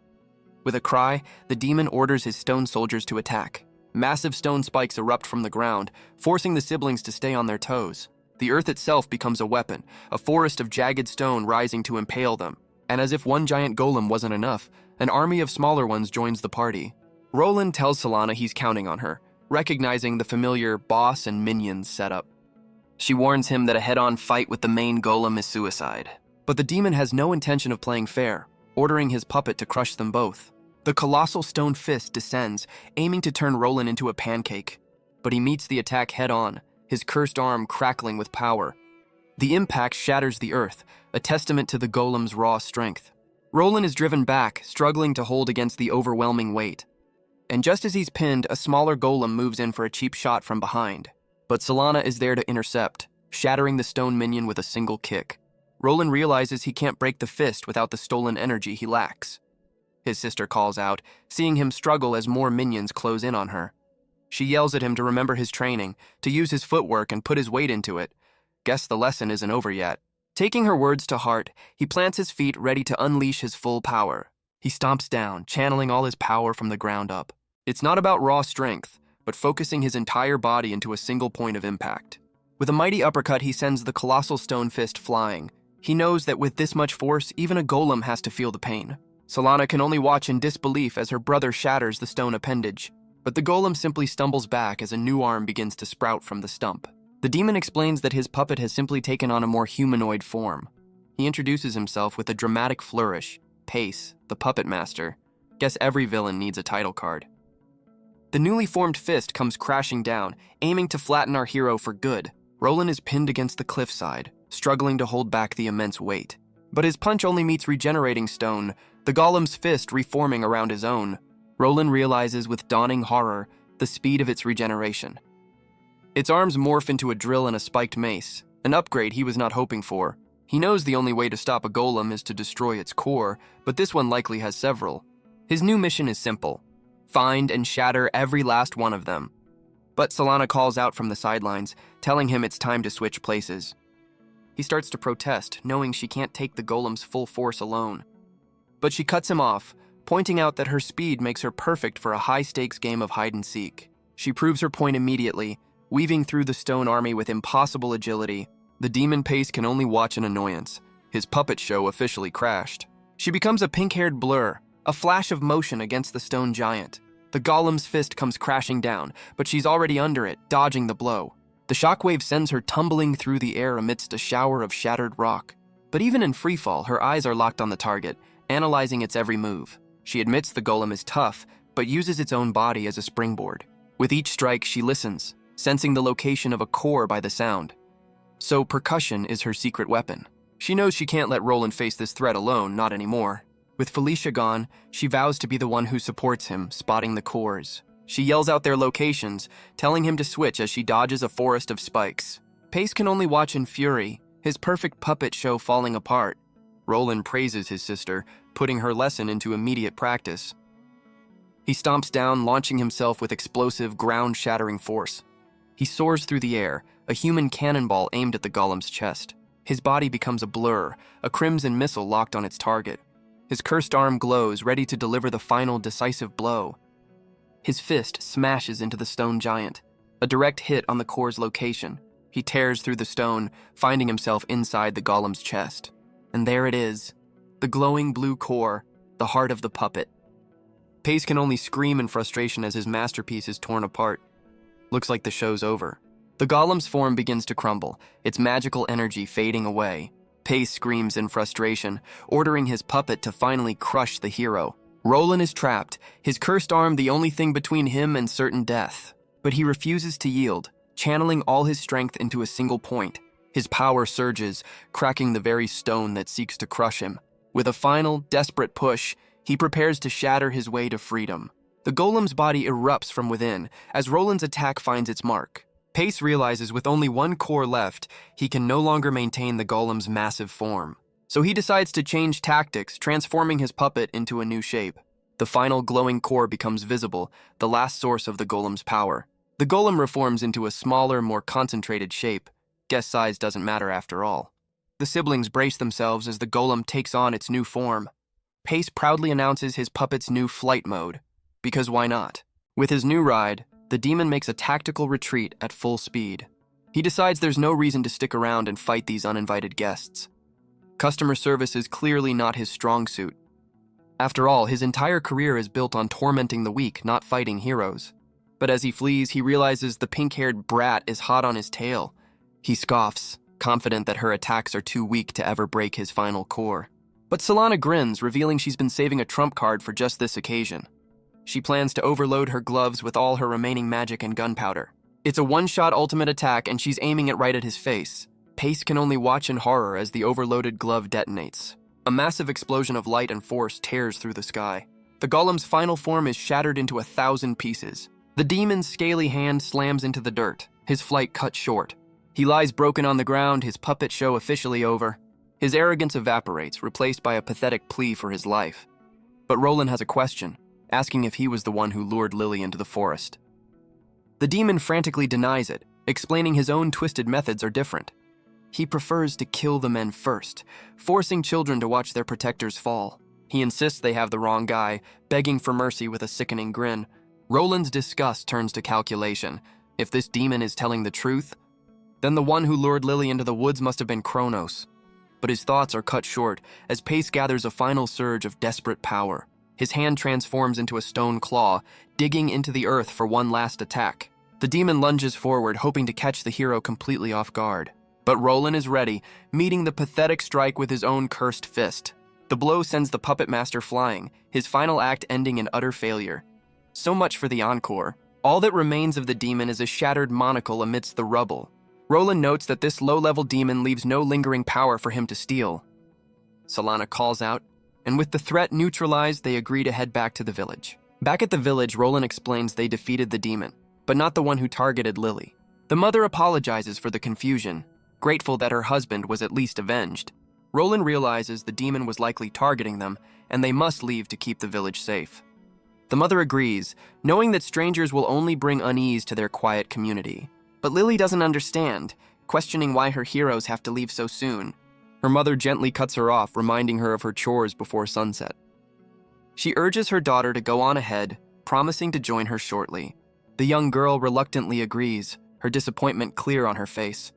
S1: With a cry, the demon orders his stone soldiers to attack. Massive stone spikes erupt from the ground, forcing the siblings to stay on their toes. The earth itself becomes a weapon, a forest of jagged stone rising to impale them. And as if one giant golem wasn't enough, an army of smaller ones joins the party. Roland tells Solana he's counting on her, recognizing the familiar boss and minions setup. She warns him that a head-on fight with the main golem is suicide. But the demon has no intention of playing fair, ordering his puppet to crush them both. The colossal stone fist descends, aiming to turn Roland into a pancake. But he meets the attack head-on, his cursed arm crackling with power. The impact shatters the earth, a testament to the golem's raw strength. Roland is driven back, struggling to hold against the overwhelming weight. And just as he's pinned, a smaller golem moves in for a cheap shot from behind. But Solana is there to intercept, shattering the stone minion with a single kick. Roland realizes he can't break the fist without the stolen energy he lacks. His sister calls out, seeing him struggle as more minions close in on her. She yells at him to remember his training, to use his footwork and put his weight into it. Guess the lesson isn't over yet. Taking her words to heart, he plants his feet ready to unleash his full power. He stomps down, channeling all his power from the ground up. It's not about raw strength, but focusing his entire body into a single point of impact. With a mighty uppercut, he sends the colossal stone fist flying. He knows that with this much force, even a golem has to feel the pain. Solana can only watch in disbelief as her brother shatters the stone appendage. But the golem simply stumbles back as a new arm begins to sprout from the stump. The demon explains that his puppet has simply taken on a more humanoid form. He introduces himself with a dramatic flourish. Pace, the puppet master. Guess every villain needs a title card. The newly formed fist comes crashing down, aiming to flatten our hero for good. Roland is pinned against the cliffside, struggling to hold back the immense weight. But his punch only meets regenerating stone, the golem's fist reforming around his own. Roland realizes with dawning horror the speed of its regeneration. Its arms morph into a drill and a spiked mace, an upgrade he was not hoping for. He knows the only way to stop a golem is to destroy its core, but this one likely has several. His new mission is simple: find and shatter every last one of them. But Solana calls out from the sidelines, telling him it's time to switch places. He starts to protest, knowing she can't take the golem's full force alone. But she cuts him off, pointing out that her speed makes her perfect for a high-stakes game of hide-and-seek. She proves her point immediately, weaving through the stone army with impossible agility. The demon Pace can only watch in annoyance. His puppet show officially crashed. She becomes a pink-haired blur, a flash of motion against the stone giant. The golem's fist comes crashing down, but she's already under it, dodging the blow. The shockwave sends her tumbling through the air amidst a shower of shattered rock. But even in freefall, her eyes are locked on the target, analyzing its every move. She admits the golem is tough, but uses its own body as a springboard. With each strike, she listens, sensing the location of a core by the sound. So percussion is her secret weapon. She knows she can't let Roland face this threat alone, not anymore. With Felicia gone, she vows to be the one who supports him, spotting the cores. She yells out their locations, telling him to switch as she dodges a forest of spikes. Pace can only watch in fury, his perfect puppet show falling apart. Roland praises his sister, putting her lesson into immediate practice. He stomps down, launching himself with explosive, ground-shattering force. He soars through the air, a human cannonball aimed at the golem's chest. His body becomes a blur, a crimson missile locked on its target. His cursed arm glows, ready to deliver the final decisive blow. His fist smashes into the stone giant, a direct hit on the core's location. He tears through the stone, finding himself inside the golem's chest. And there it is, the glowing blue core, the heart of the puppet. Pace can only scream in frustration as his masterpiece is torn apart. Looks like the show's over. The golem's form begins to crumble, its magical energy fading away. Pace screams in frustration, ordering his puppet to finally crush the hero. Roland is trapped, his cursed arm the only thing between him and certain death. But he refuses to yield, channeling all his strength into a single point. His power surges, cracking the very stone that seeks to crush him. With a final, desperate push, he prepares to shatter his way to freedom. The golem's body erupts from within, as Roland's attack finds its mark. Pace realizes with only one core left, he can no longer maintain the golem's massive form. So he decides to change tactics, transforming his puppet into a new shape. The final glowing core becomes visible, the last source of the golem's power. The golem reforms into a smaller, more concentrated shape. Guess size doesn't matter after all. The siblings brace themselves as the golem takes on its new form. Pace proudly announces his puppet's new flight mode. Because why not? With his new ride, the demon makes a tactical retreat at full speed. He decides there's no reason to stick around and fight these uninvited guests. Customer service is clearly not his strong suit. After all, his entire career is built on tormenting the weak, not fighting heroes. But as he flees, he realizes the pink-haired brat is hot on his tail. He scoffs, confident that her attacks are too weak to ever break his final core. But Solana grins, revealing she's been saving a trump card for just this occasion. She plans to overload her gloves with all her remaining magic and gunpowder. It's a one-shot ultimate attack, and she's aiming it right at his face. Pace can only watch in horror as the overloaded glove detonates. A massive explosion of light and force tears through the sky. The golem's final form is shattered into 1,000 pieces. The demon's scaly hand slams into the dirt, his flight cut short. He lies broken on the ground, his puppet show officially over. His arrogance evaporates, replaced by a pathetic plea for his life. But Roland has a question, asking if he was the one who lured Lily into the forest. The demon frantically denies it, explaining his own twisted methods are different. He prefers to kill the men first, forcing children to watch their protectors fall. He insists they have the wrong guy, begging for mercy with a sickening grin. Roland's disgust turns to calculation. If this demon is telling the truth, then the one who lured Lily into the woods must have been Kronos. But his thoughts are cut short as Pace gathers a final surge of desperate power. His hand transforms into a stone claw, digging into the earth for one last attack. The demon lunges forward, hoping to catch the hero completely off guard. But Roland is ready, meeting the pathetic strike with his own cursed fist. The blow sends the puppet master flying, his final act ending in utter failure. So much for the encore. All that remains of the demon is a shattered monocle amidst the rubble. Roland notes that this low-level demon leaves no lingering power for him to steal. Solana calls out, and with the threat neutralized, they agree to head back to the village. Back at the village, Roland explains they defeated the demon, but not the one who targeted Lily. The mother apologizes for the confusion, grateful that her husband was at least avenged. Roland realizes the demon was likely targeting them, and they must leave to keep the village safe. The mother agrees, knowing that strangers will only bring unease to their quiet community. But Lily doesn't understand, questioning why her heroes have to leave so soon. Her mother gently cuts her off, reminding her of her chores before sunset. She urges her daughter to go on ahead, promising to join her shortly. The young girl reluctantly agrees, her disappointment clear on her face.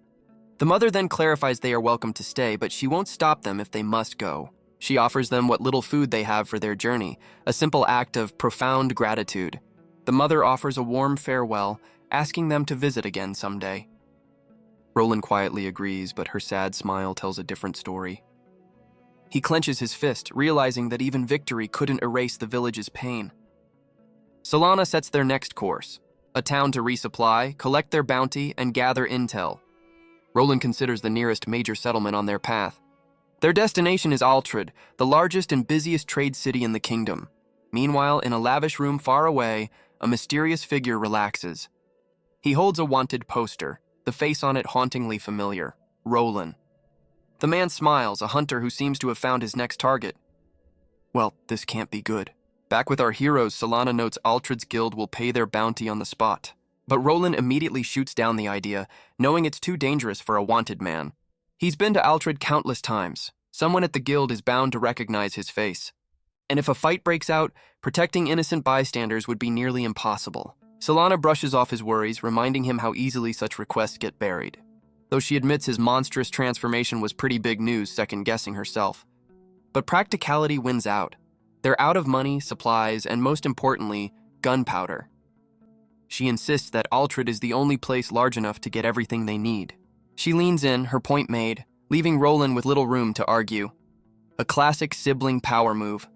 S1: The mother then clarifies they are welcome to stay, but she won't stop them if they must go. She offers them what little food they have for their journey, a simple act of profound gratitude. The mother offers a warm farewell, asking them to visit again someday. Roland quietly agrees, but her sad smile tells a different story. He clenches his fist, realizing that even victory couldn't erase the village's pain. Solana sets their next course, a town to resupply, collect their bounty, and gather intel. Roland considers the nearest major settlement on their path. Their destination is Altred, the largest and busiest trade city in the kingdom. Meanwhile, in a lavish room far away, a mysterious figure relaxes. He holds a wanted poster, the face on it hauntingly familiar, Roland. The man smiles, a hunter who seems to have found his next target. Well, this can't be good. Back with our heroes, Solana notes Altred's guild will pay their bounty on the spot. But Roland immediately shoots down the idea, knowing it's too dangerous for a wanted man. He's been to Altred countless times. Someone at the guild is bound to recognize his face. And if a fight breaks out, protecting innocent bystanders would be nearly impossible. Solana brushes off his worries, reminding him how easily such requests get buried. Though she admits his monstrous transformation was pretty big news, second-guessing herself. But practicality wins out. They're out of money, supplies, and most importantly, gunpowder. She insists that Altred is the only place large enough to get everything they need. She leans in, her point made, leaving Roland with little room to argue. A classic sibling power move.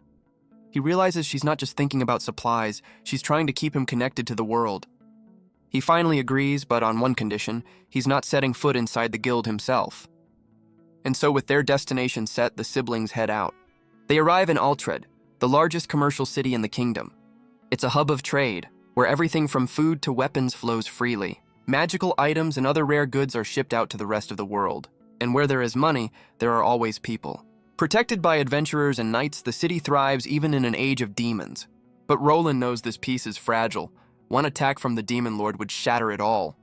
S1: He realizes she's not just thinking about supplies, she's trying to keep him connected to the world. He finally agrees, but on one condition, he's not setting foot inside the guild himself. And so with their destination set, the siblings head out. They arrive in Altred, the largest commercial city in the kingdom. It's a hub of trade, where everything from food to weapons flows freely. Magical items and other rare goods are shipped out to the rest of the world. And where there is money, there are always people. Protected by adventurers and knights, the city thrives even in an age of demons. But Roland knows this peace is fragile. One attack from the Demon Lord would shatter it all.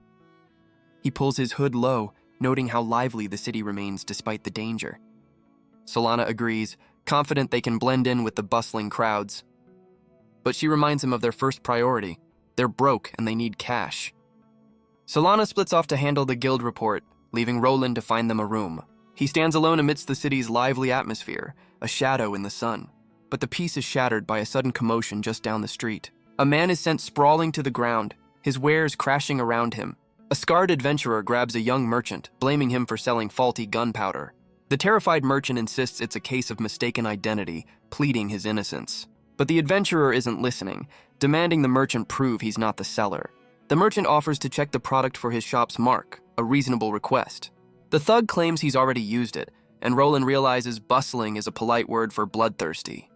S1: He pulls his hood low, noting how lively the city remains despite the danger. Solana agrees, confident they can blend in with the bustling crowds. But she reminds him of their first priority. They're broke and they need cash. Solana splits off to handle the guild report, leaving Roland to find them a room. He stands alone amidst the city's lively atmosphere, a shadow in the sun. But the peace is shattered by a sudden commotion just down the street. A man is sent sprawling to the ground, his wares crashing around him. A scarred adventurer grabs a young merchant, blaming him for selling faulty gunpowder. The terrified merchant insists it's a case of mistaken identity, pleading his innocence. But the adventurer isn't listening, demanding the merchant prove he's not the seller. The merchant offers to check the product for his shop's mark, a reasonable request. The thug claims he's already used it, and Roland realizes bustling is a polite word for bloodthirsty.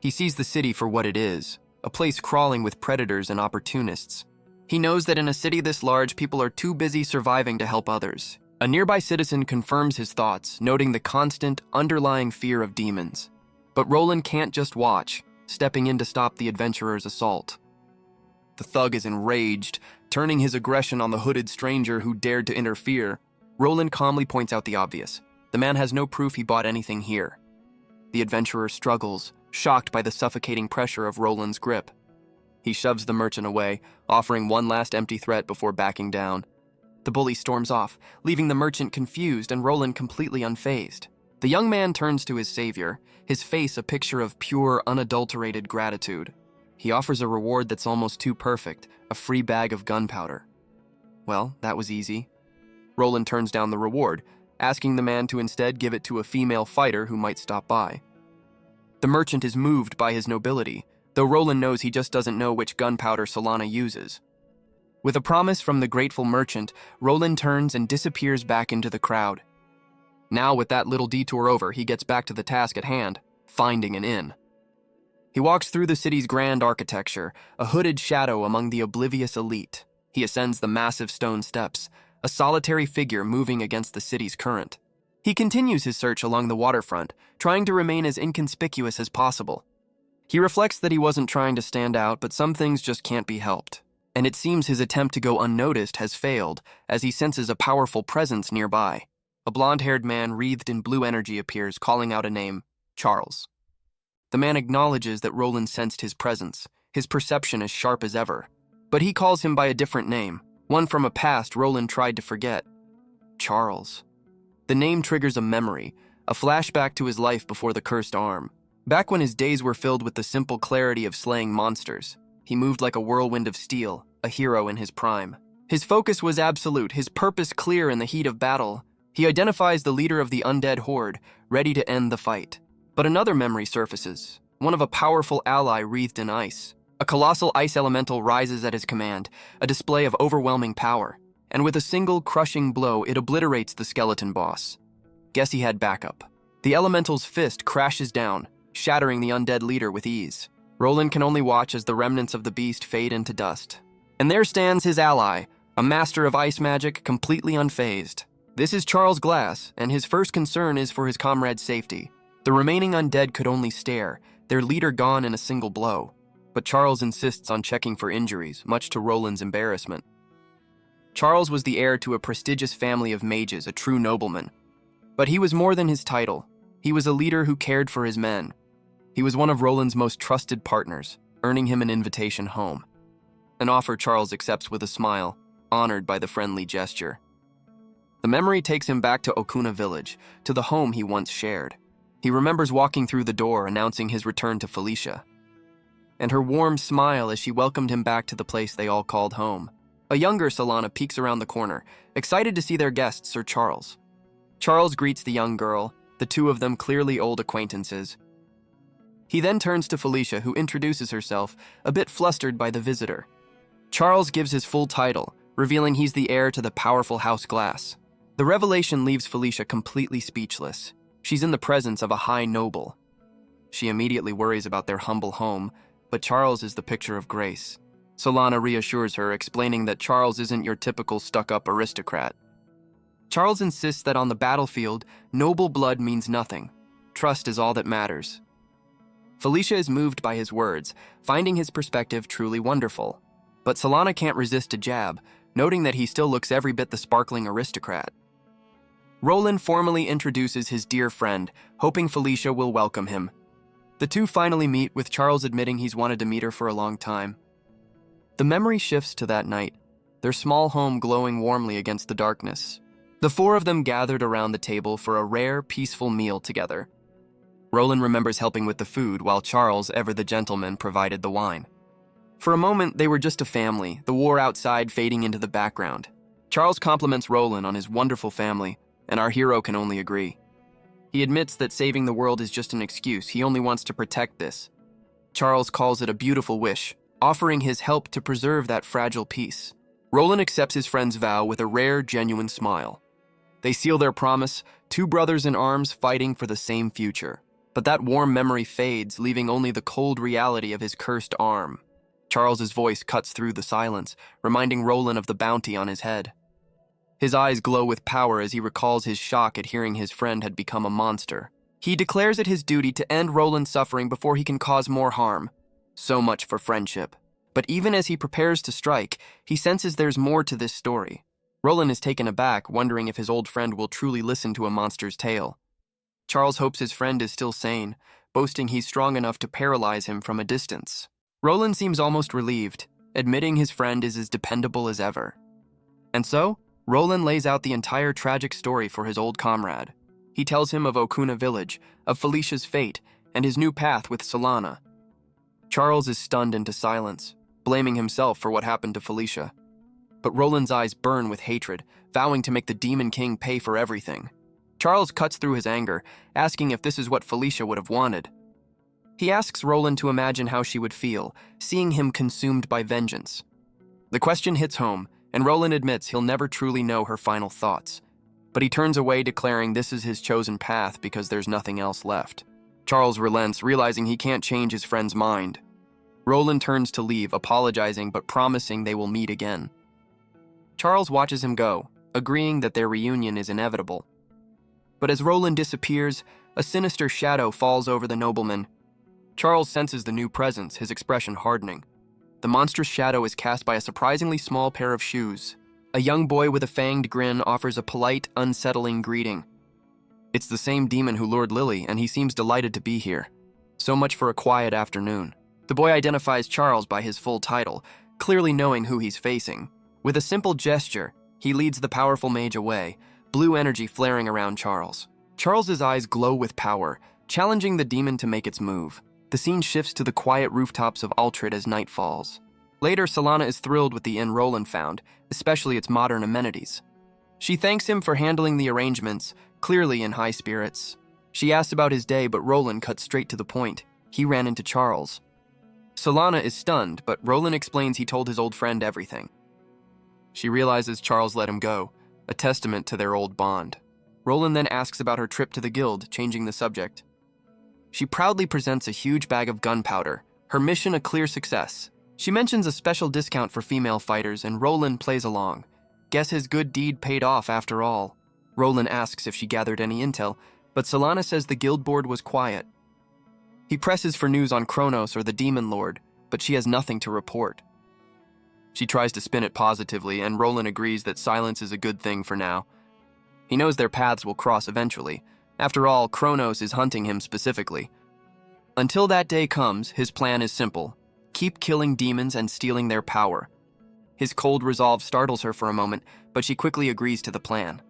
S1: He sees the city for what it is, a place crawling with predators and opportunists. He knows that in a city this large, people are too busy surviving to help others. A nearby citizen confirms his thoughts, noting the constant, underlying fear of demons. But Roland can't just watch, stepping in to stop the adventurer's assault. The thug is enraged, turning his aggression on the hooded stranger who dared to interfere. Roland calmly points out the obvious. The man has no proof he bought anything here. The adventurer struggles, shocked by the suffocating pressure of Roland's grip. He shoves the merchant away, offering one last empty threat before backing down. The bully storms off, leaving the merchant confused and Roland completely unfazed. The young man turns to his savior, his face a picture of pure, unadulterated gratitude. He offers a reward that's almost too perfect, a free bag of gunpowder. Well, that was easy. Roland turns down the reward, asking the man to instead give it to a female fighter who might stop by. The merchant is moved by his nobility, though Roland knows he just doesn't know which gunpowder Solana uses. With a promise from the grateful merchant, Roland turns and disappears back into the crowd. Now, with that little detour over, he gets back to the task at hand, finding an inn. He walks through the city's grand architecture, a hooded shadow among the oblivious elite. He ascends the massive stone steps, a solitary figure moving against the city's current. He continues his search along the waterfront, trying to remain as inconspicuous as possible. He reflects that he wasn't trying to stand out, but some things just can't be helped. and it seems his attempt to go unnoticed has failed as he senses a powerful presence nearby. A blonde-haired man wreathed in blue energy appears, calling out a name, Charles. The man acknowledges that Roland sensed his presence, his perception as sharp as ever. But he calls him by a different name, one from a past Roland tried to forget. Charles. The name triggers a memory, a flashback to his life before the cursed arm. Back when his days were filled with the simple clarity of slaying monsters, he moved like a whirlwind of steel, a hero in his prime. His focus was absolute, his purpose clear in the heat of battle. He identifies the leader of the undead horde, ready to end the fight. But another memory surfaces, one of a powerful ally wreathed in ice. A colossal ice elemental rises at his command, a display of overwhelming power. And with a single crushing blow, it obliterates the skeleton boss. Guess he had backup. The elemental's fist crashes down, shattering the undead leader with ease. Roland can only watch as the remnants of the beast fade into dust. And there stands his ally, a master of ice magic, completely unfazed. This is Charles Glass, and his first concern is for his comrade's safety. The remaining undead could only stare, their leader gone in a single blow. But Charles insists on checking for injuries, much to Roland's embarrassment. Charles was the heir to a prestigious family of mages, a true nobleman. But he was more than his title. He was a leader who cared for his men. He was one of Roland's most trusted partners, earning him an invitation home. An offer Charles accepts with a smile, honored by the friendly gesture. The memory takes him back to Okuna village, to the home he once shared. He remembers walking through the door, announcing his return to Felicia, and her warm smile as she welcomed him back to the place they all called home. A younger Solana peeks around the corner, excited to see their guest, Sir Charles. Charles greets the young girl, the two of them clearly old acquaintances. He then turns to Felicia, who introduces herself, a bit flustered by the visitor. Charles gives his full title, revealing he's the heir to the powerful House Glass. The revelation leaves Felicia completely speechless. She's in the presence of a high noble. She immediately worries about their humble home, but Charles is the picture of grace. Solana reassures her, explaining that Charles isn't your typical stuck-up aristocrat. Charles insists that on the battlefield, noble blood means nothing. Trust is all that matters. Felicia is moved by his words, finding his perspective truly wonderful. But Solana can't resist a jab, noting that he still looks every bit the sparkling aristocrat. Roland formally introduces his dear friend, hoping Felicia will welcome him. The two finally meet, with Charles admitting he's wanted to meet her for a long time. The memory shifts to that night, their small home glowing warmly against the darkness. The four of them gathered around the table for a rare, peaceful meal together. Roland remembers helping with the food, while Charles, ever the gentleman, provided the wine. For a moment, they were just a family, the war outside fading into the background. Charles compliments Roland on his wonderful family, and our hero can only agree. He admits that saving the world is just an excuse, he only wants to protect this. Charles calls it a beautiful wish, offering his help to preserve that fragile peace. Roland accepts his friend's vow with a rare, genuine smile. They seal their promise, two brothers in arms fighting for the same future. But that warm memory fades, leaving only the cold reality of his cursed arm. Charles's voice cuts through the silence, reminding Roland of the bounty on his head. His eyes glow with power as he recalls his shock at hearing his friend had become a monster. He declares it his duty to end Roland's suffering before he can cause more harm. So much for friendship. But even as he prepares to strike, he senses there's more to this story. Roland is taken aback, wondering if his old friend will truly listen to a monster's tale. Charles hopes his friend is still sane, boasting he's strong enough to paralyze him from a distance. Roland seems almost relieved, admitting his friend is as dependable as ever. And so, Roland lays out the entire tragic story for his old comrade. He tells him of Okuna village, of Felicia's fate, and his new path with Solana. Charles is stunned into silence, blaming himself for what happened to Felicia. But Roland's eyes burn with hatred, vowing to make the Demon King pay for everything. Charles cuts through his anger, asking if this is what Felicia would have wanted. He asks Roland to imagine how she would feel, seeing him consumed by vengeance. The question hits home, and Roland admits he'll never truly know her final thoughts. But he turns away, declaring this is his chosen path because there's nothing else left. Charles relents, realizing he can't change his friend's mind. Roland turns to leave, apologizing but promising they will meet again. Charles watches him go, agreeing that their reunion is inevitable. But as Roland disappears, a sinister shadow falls over the nobleman. Charles senses the new presence, his expression hardening. The monstrous shadow is cast by a surprisingly small pair of shoes. A young boy with a fanged grin offers a polite, unsettling greeting. It's the same demon who lured Lily, and he seems delighted to be here. So much for a quiet afternoon. The boy identifies Charles by his full title, clearly knowing who he's facing. With a simple gesture, he leads the powerful mage away, blue energy flaring around Charles. Charles's eyes glow with power, challenging the demon to make its move. The scene shifts to the quiet rooftops of Altred as night falls. Later, Solana is thrilled with the inn Roland found, especially its modern amenities. She thanks him for handling the arrangements, clearly in high spirits. She asks about his day, but Roland cuts straight to the point. He ran into Charles. Solana is stunned, but Roland explains he told his old friend everything. She realizes Charles let him go, a testament to their old bond. Roland then asks about her trip to the guild, changing the subject. She proudly presents a huge bag of gunpowder, her mission a clear success. She mentions a special discount for female fighters, and Roland plays along. Guess his good deed paid off after all. Roland asks if she gathered any intel, but Solana says the guild board was quiet. He presses for news on Kronos or the Demon Lord, but she has nothing to report. She tries to spin it positively, and Roland agrees that silence is a good thing for now. He knows their paths will cross eventually. After all, Kronos is hunting him specifically. Until that day comes, his plan is simple. Keep killing demons and stealing their power. His cold resolve startles her for a moment, but she quickly agrees to the plan.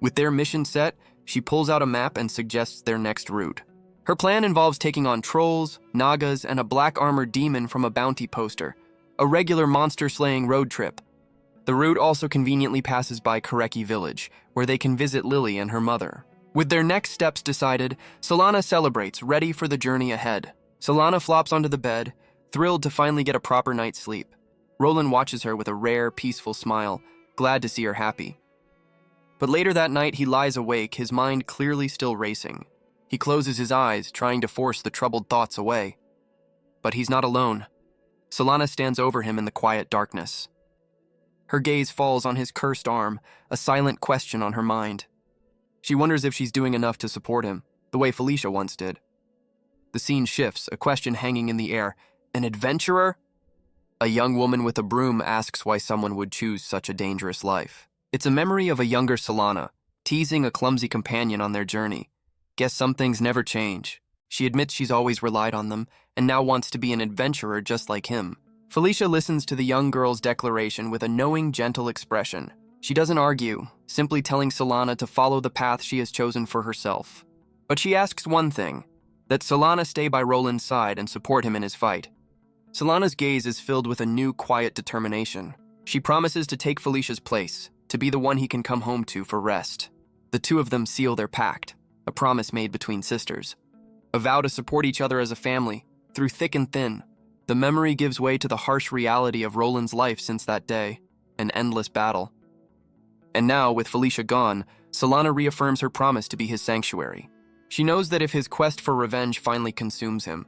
S1: With their mission set, she pulls out a map and suggests their next route. Her plan involves taking on trolls, nagas, and a black-armored demon from a bounty poster, a regular monster-slaying road trip. The route also conveniently passes by Kareki village, where they can visit Lily and her mother. With their next steps decided, Solana celebrates, ready for the journey ahead. Solana flops onto the bed, thrilled to finally get a proper night's sleep. Roland watches her with a rare, peaceful smile, glad to see her happy. But later that night, he lies awake, his mind clearly still racing. He closes his eyes, trying to force the troubled thoughts away. But he's not alone. Solana stands over him in the quiet darkness. Her gaze falls on his cursed arm, a silent question on her mind. She wonders if she's doing enough to support him, the way Felicia once did. The scene shifts, a question hanging in the air. An adventurer? A young woman with a broom asks why someone would choose such a dangerous life. It's a memory of a younger Solana, teasing a clumsy companion on their journey. Guess some things never change. She admits she's always relied on them, and now wants to be an adventurer just like him. Felicia listens to the young girl's declaration with a knowing, gentle expression. She doesn't argue, simply telling Solana to follow the path she has chosen for herself. But she asks one thing, that Solana stay by Roland's side and support him in his fight. Solana's gaze is filled with a new, quiet determination. She promises to take Felicia's place, to be the one he can come home to for rest. The two of them seal their pact, a promise made between sisters. A vow to support each other as a family, through thick and thin. The memory gives way to the harsh reality of Roland's life since that day, an endless battle. And now, with Felicia gone, Solana reaffirms her promise to be his sanctuary. She knows that if his quest for revenge finally consumes him,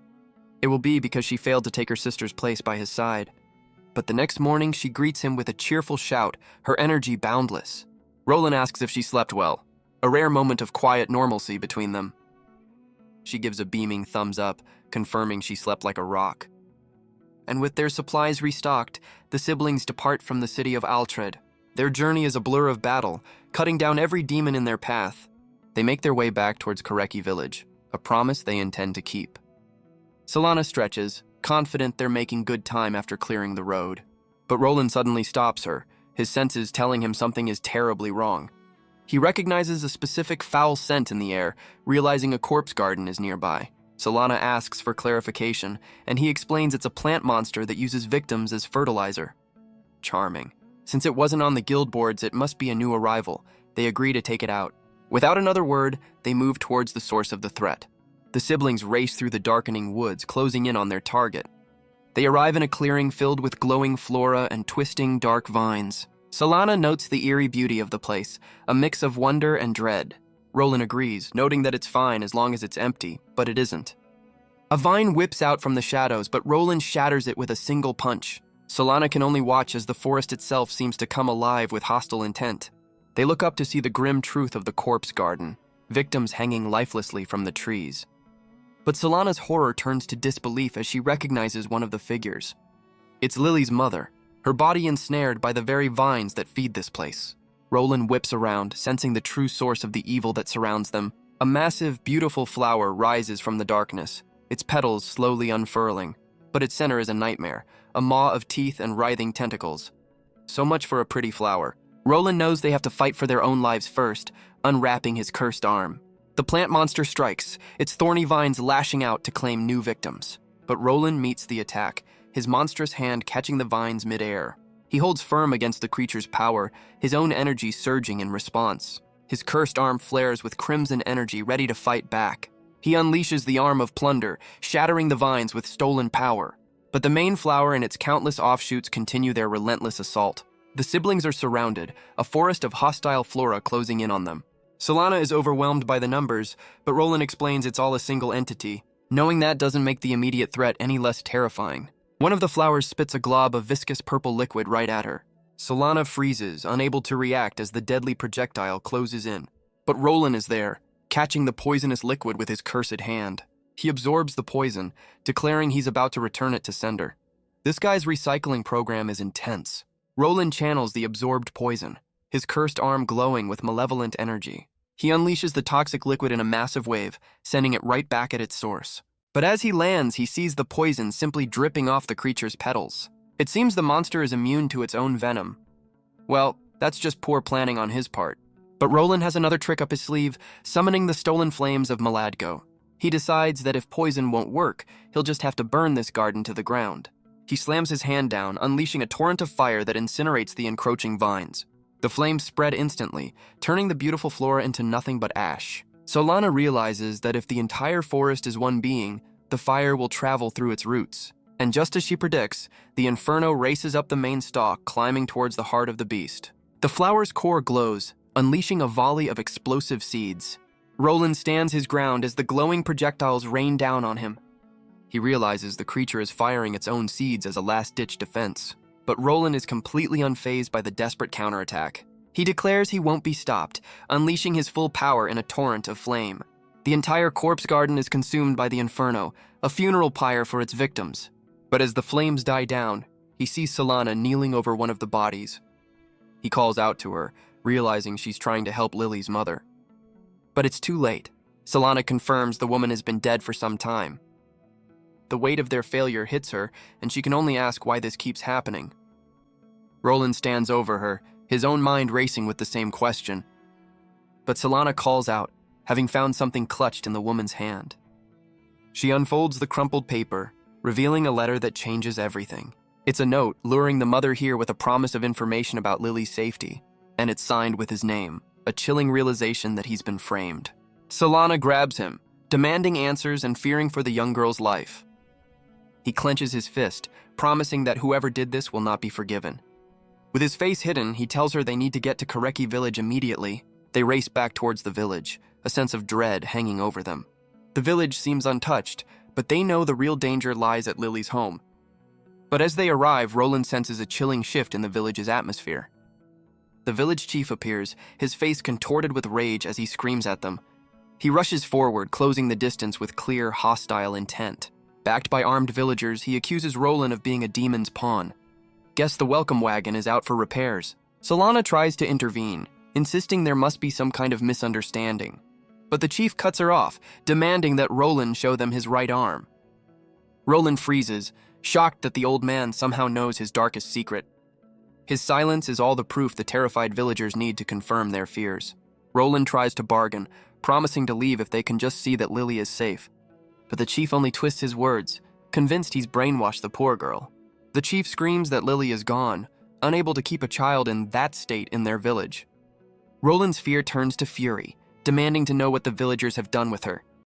S1: it will be because she failed to take her sister's place by his side. But the next morning, she greets him with a cheerful shout, her energy boundless. Roland asks if she slept well, a rare moment of quiet normalcy between them. She gives a beaming thumbs up, confirming she slept like a rock. And with their supplies restocked, the siblings depart from the city of Altred. Their journey is a blur of battle, cutting down every demon in their path. They make their way back towards Kareki village, a promise they intend to keep. Solana stretches, confident they're making good time after clearing the road. But Roland suddenly stops her, his senses telling him something is terribly wrong. He recognizes a specific foul scent in the air, realizing a corpse garden is nearby. Solana asks for clarification, and he explains it's a plant monster that uses victims as fertilizer. Charming. Since it wasn't on the guild boards, it must be a new arrival. They agree to take it out. Without another word, they move towards the source of the threat. The siblings race through the darkening woods, closing in on their target. They arrive in a clearing filled with glowing flora and twisting dark vines. Solana notes the eerie beauty of the place, a mix of wonder and dread. Roland agrees, noting that it's fine as long as it's empty, but it isn't. A vine whips out from the shadows, but Roland shatters it with a single punch. Solana can only watch as the forest itself seems to come alive with hostile intent. They look up to see the grim truth of the corpse garden, victims hanging lifelessly from the trees. But Solana's horror turns to disbelief as she recognizes one of the figures. It's Lily's mother, her body ensnared by the very vines that feed this place. Roland whips around, sensing the true source of the evil that surrounds them. A massive, beautiful flower rises from the darkness, its petals slowly unfurling. But its center is a nightmare, a maw of teeth and writhing tentacles. So much for a pretty flower. Roland knows they have to fight for their own lives first, unwrapping his cursed arm. The plant monster strikes, its thorny vines lashing out to claim new victims. But Roland meets the attack, his monstrous hand catching the vines midair. He holds firm against the creature's power, his own energy surging in response. His cursed arm flares with crimson energy, ready to fight back. He unleashes the arm of plunder, shattering the vines with stolen power. But the main flower and its countless offshoots continue their relentless assault. The siblings are surrounded, a forest of hostile flora closing in on them. Solana is overwhelmed by the numbers, but Roland explains it's all a single entity. Knowing that doesn't make the immediate threat any less terrifying. One of the flowers spits a glob of viscous purple liquid right at her. Solana freezes, unable to react as the deadly projectile closes in. But Roland is there, catching the poisonous liquid with his cursed hand. He absorbs the poison, declaring he's about to return it to sender. This guy's recycling program is intense. Roland channels the absorbed poison, his cursed arm glowing with malevolent energy. He unleashes the toxic liquid in a massive wave, sending it right back at its source. But as he lands, he sees the poison simply dripping off the creature's petals. It seems the monster is immune to its own venom. Well, that's just poor planning on his part. But Roland has another trick up his sleeve, summoning the stolen flames of Maladgo. He decides that if poison won't work, he'll just have to burn this garden to the ground. He slams his hand down, unleashing a torrent of fire that incinerates the encroaching vines. The flames spread instantly, turning the beautiful flora into nothing but ash. Solana realizes that if the entire forest is one being, the fire will travel through its roots. And just as she predicts, the inferno races up the main stalk, climbing towards the heart of the beast. The flower's core glows, unleashing a volley of explosive seeds. Roland stands his ground as the glowing projectiles rain down on him. He realizes the creature is firing its own seeds as a last-ditch defense. But Roland is completely unfazed by the desperate counterattack. He declares he won't be stopped, unleashing his full power in a torrent of flame. The entire corpse garden is consumed by the inferno, a funeral pyre for its victims. But as the flames die down, he sees Solana kneeling over one of the bodies. He calls out to her, realizing she's trying to help Lily's mother. But it's too late. Solana confirms the woman has been dead for some time. The weight of their failure hits her, and she can only ask why this keeps happening. Roland stands over her, his own mind racing with the same question. But Solana calls out, having found something clutched in the woman's hand. She unfolds the crumpled paper, revealing a letter that changes everything. It's a note luring the mother here with a promise of information about Lily's safety, and it's signed with his name, a chilling realization that he's been framed. Solana grabs him, demanding answers and fearing for the young girl's life. He clenches his fist, promising that whoever did this will not be forgiven. With his face hidden, he tells her they need to get to Koreki village immediately. They race back towards the village, a sense of dread hanging over them. The village seems untouched, but they know the real danger lies at Lily's home. But as they arrive, Roland senses a chilling shift in the village's atmosphere. The village chief appears, his face contorted with rage as he screams at them. He rushes forward, closing the distance with clear, hostile intent. Backed by armed villagers, he accuses Roland of being a demon's pawn. Guess the welcome wagon is out for repairs. Solana tries to intervene, insisting there must be some kind of misunderstanding. But the chief cuts her off, demanding that Roland show them his right arm. Roland freezes, shocked that the old man somehow knows his darkest secret. His silence is all the proof the terrified villagers need to confirm their fears. Roland tries to bargain, promising to leave if they can just see that Lily is safe. But the chief only twists his words, convinced he's brainwashed the poor girl. The chief screams that Lily is gone, unable to keep a child in that state in their village. Roland's fear turns to fury, demanding to know what the villagers have done with her.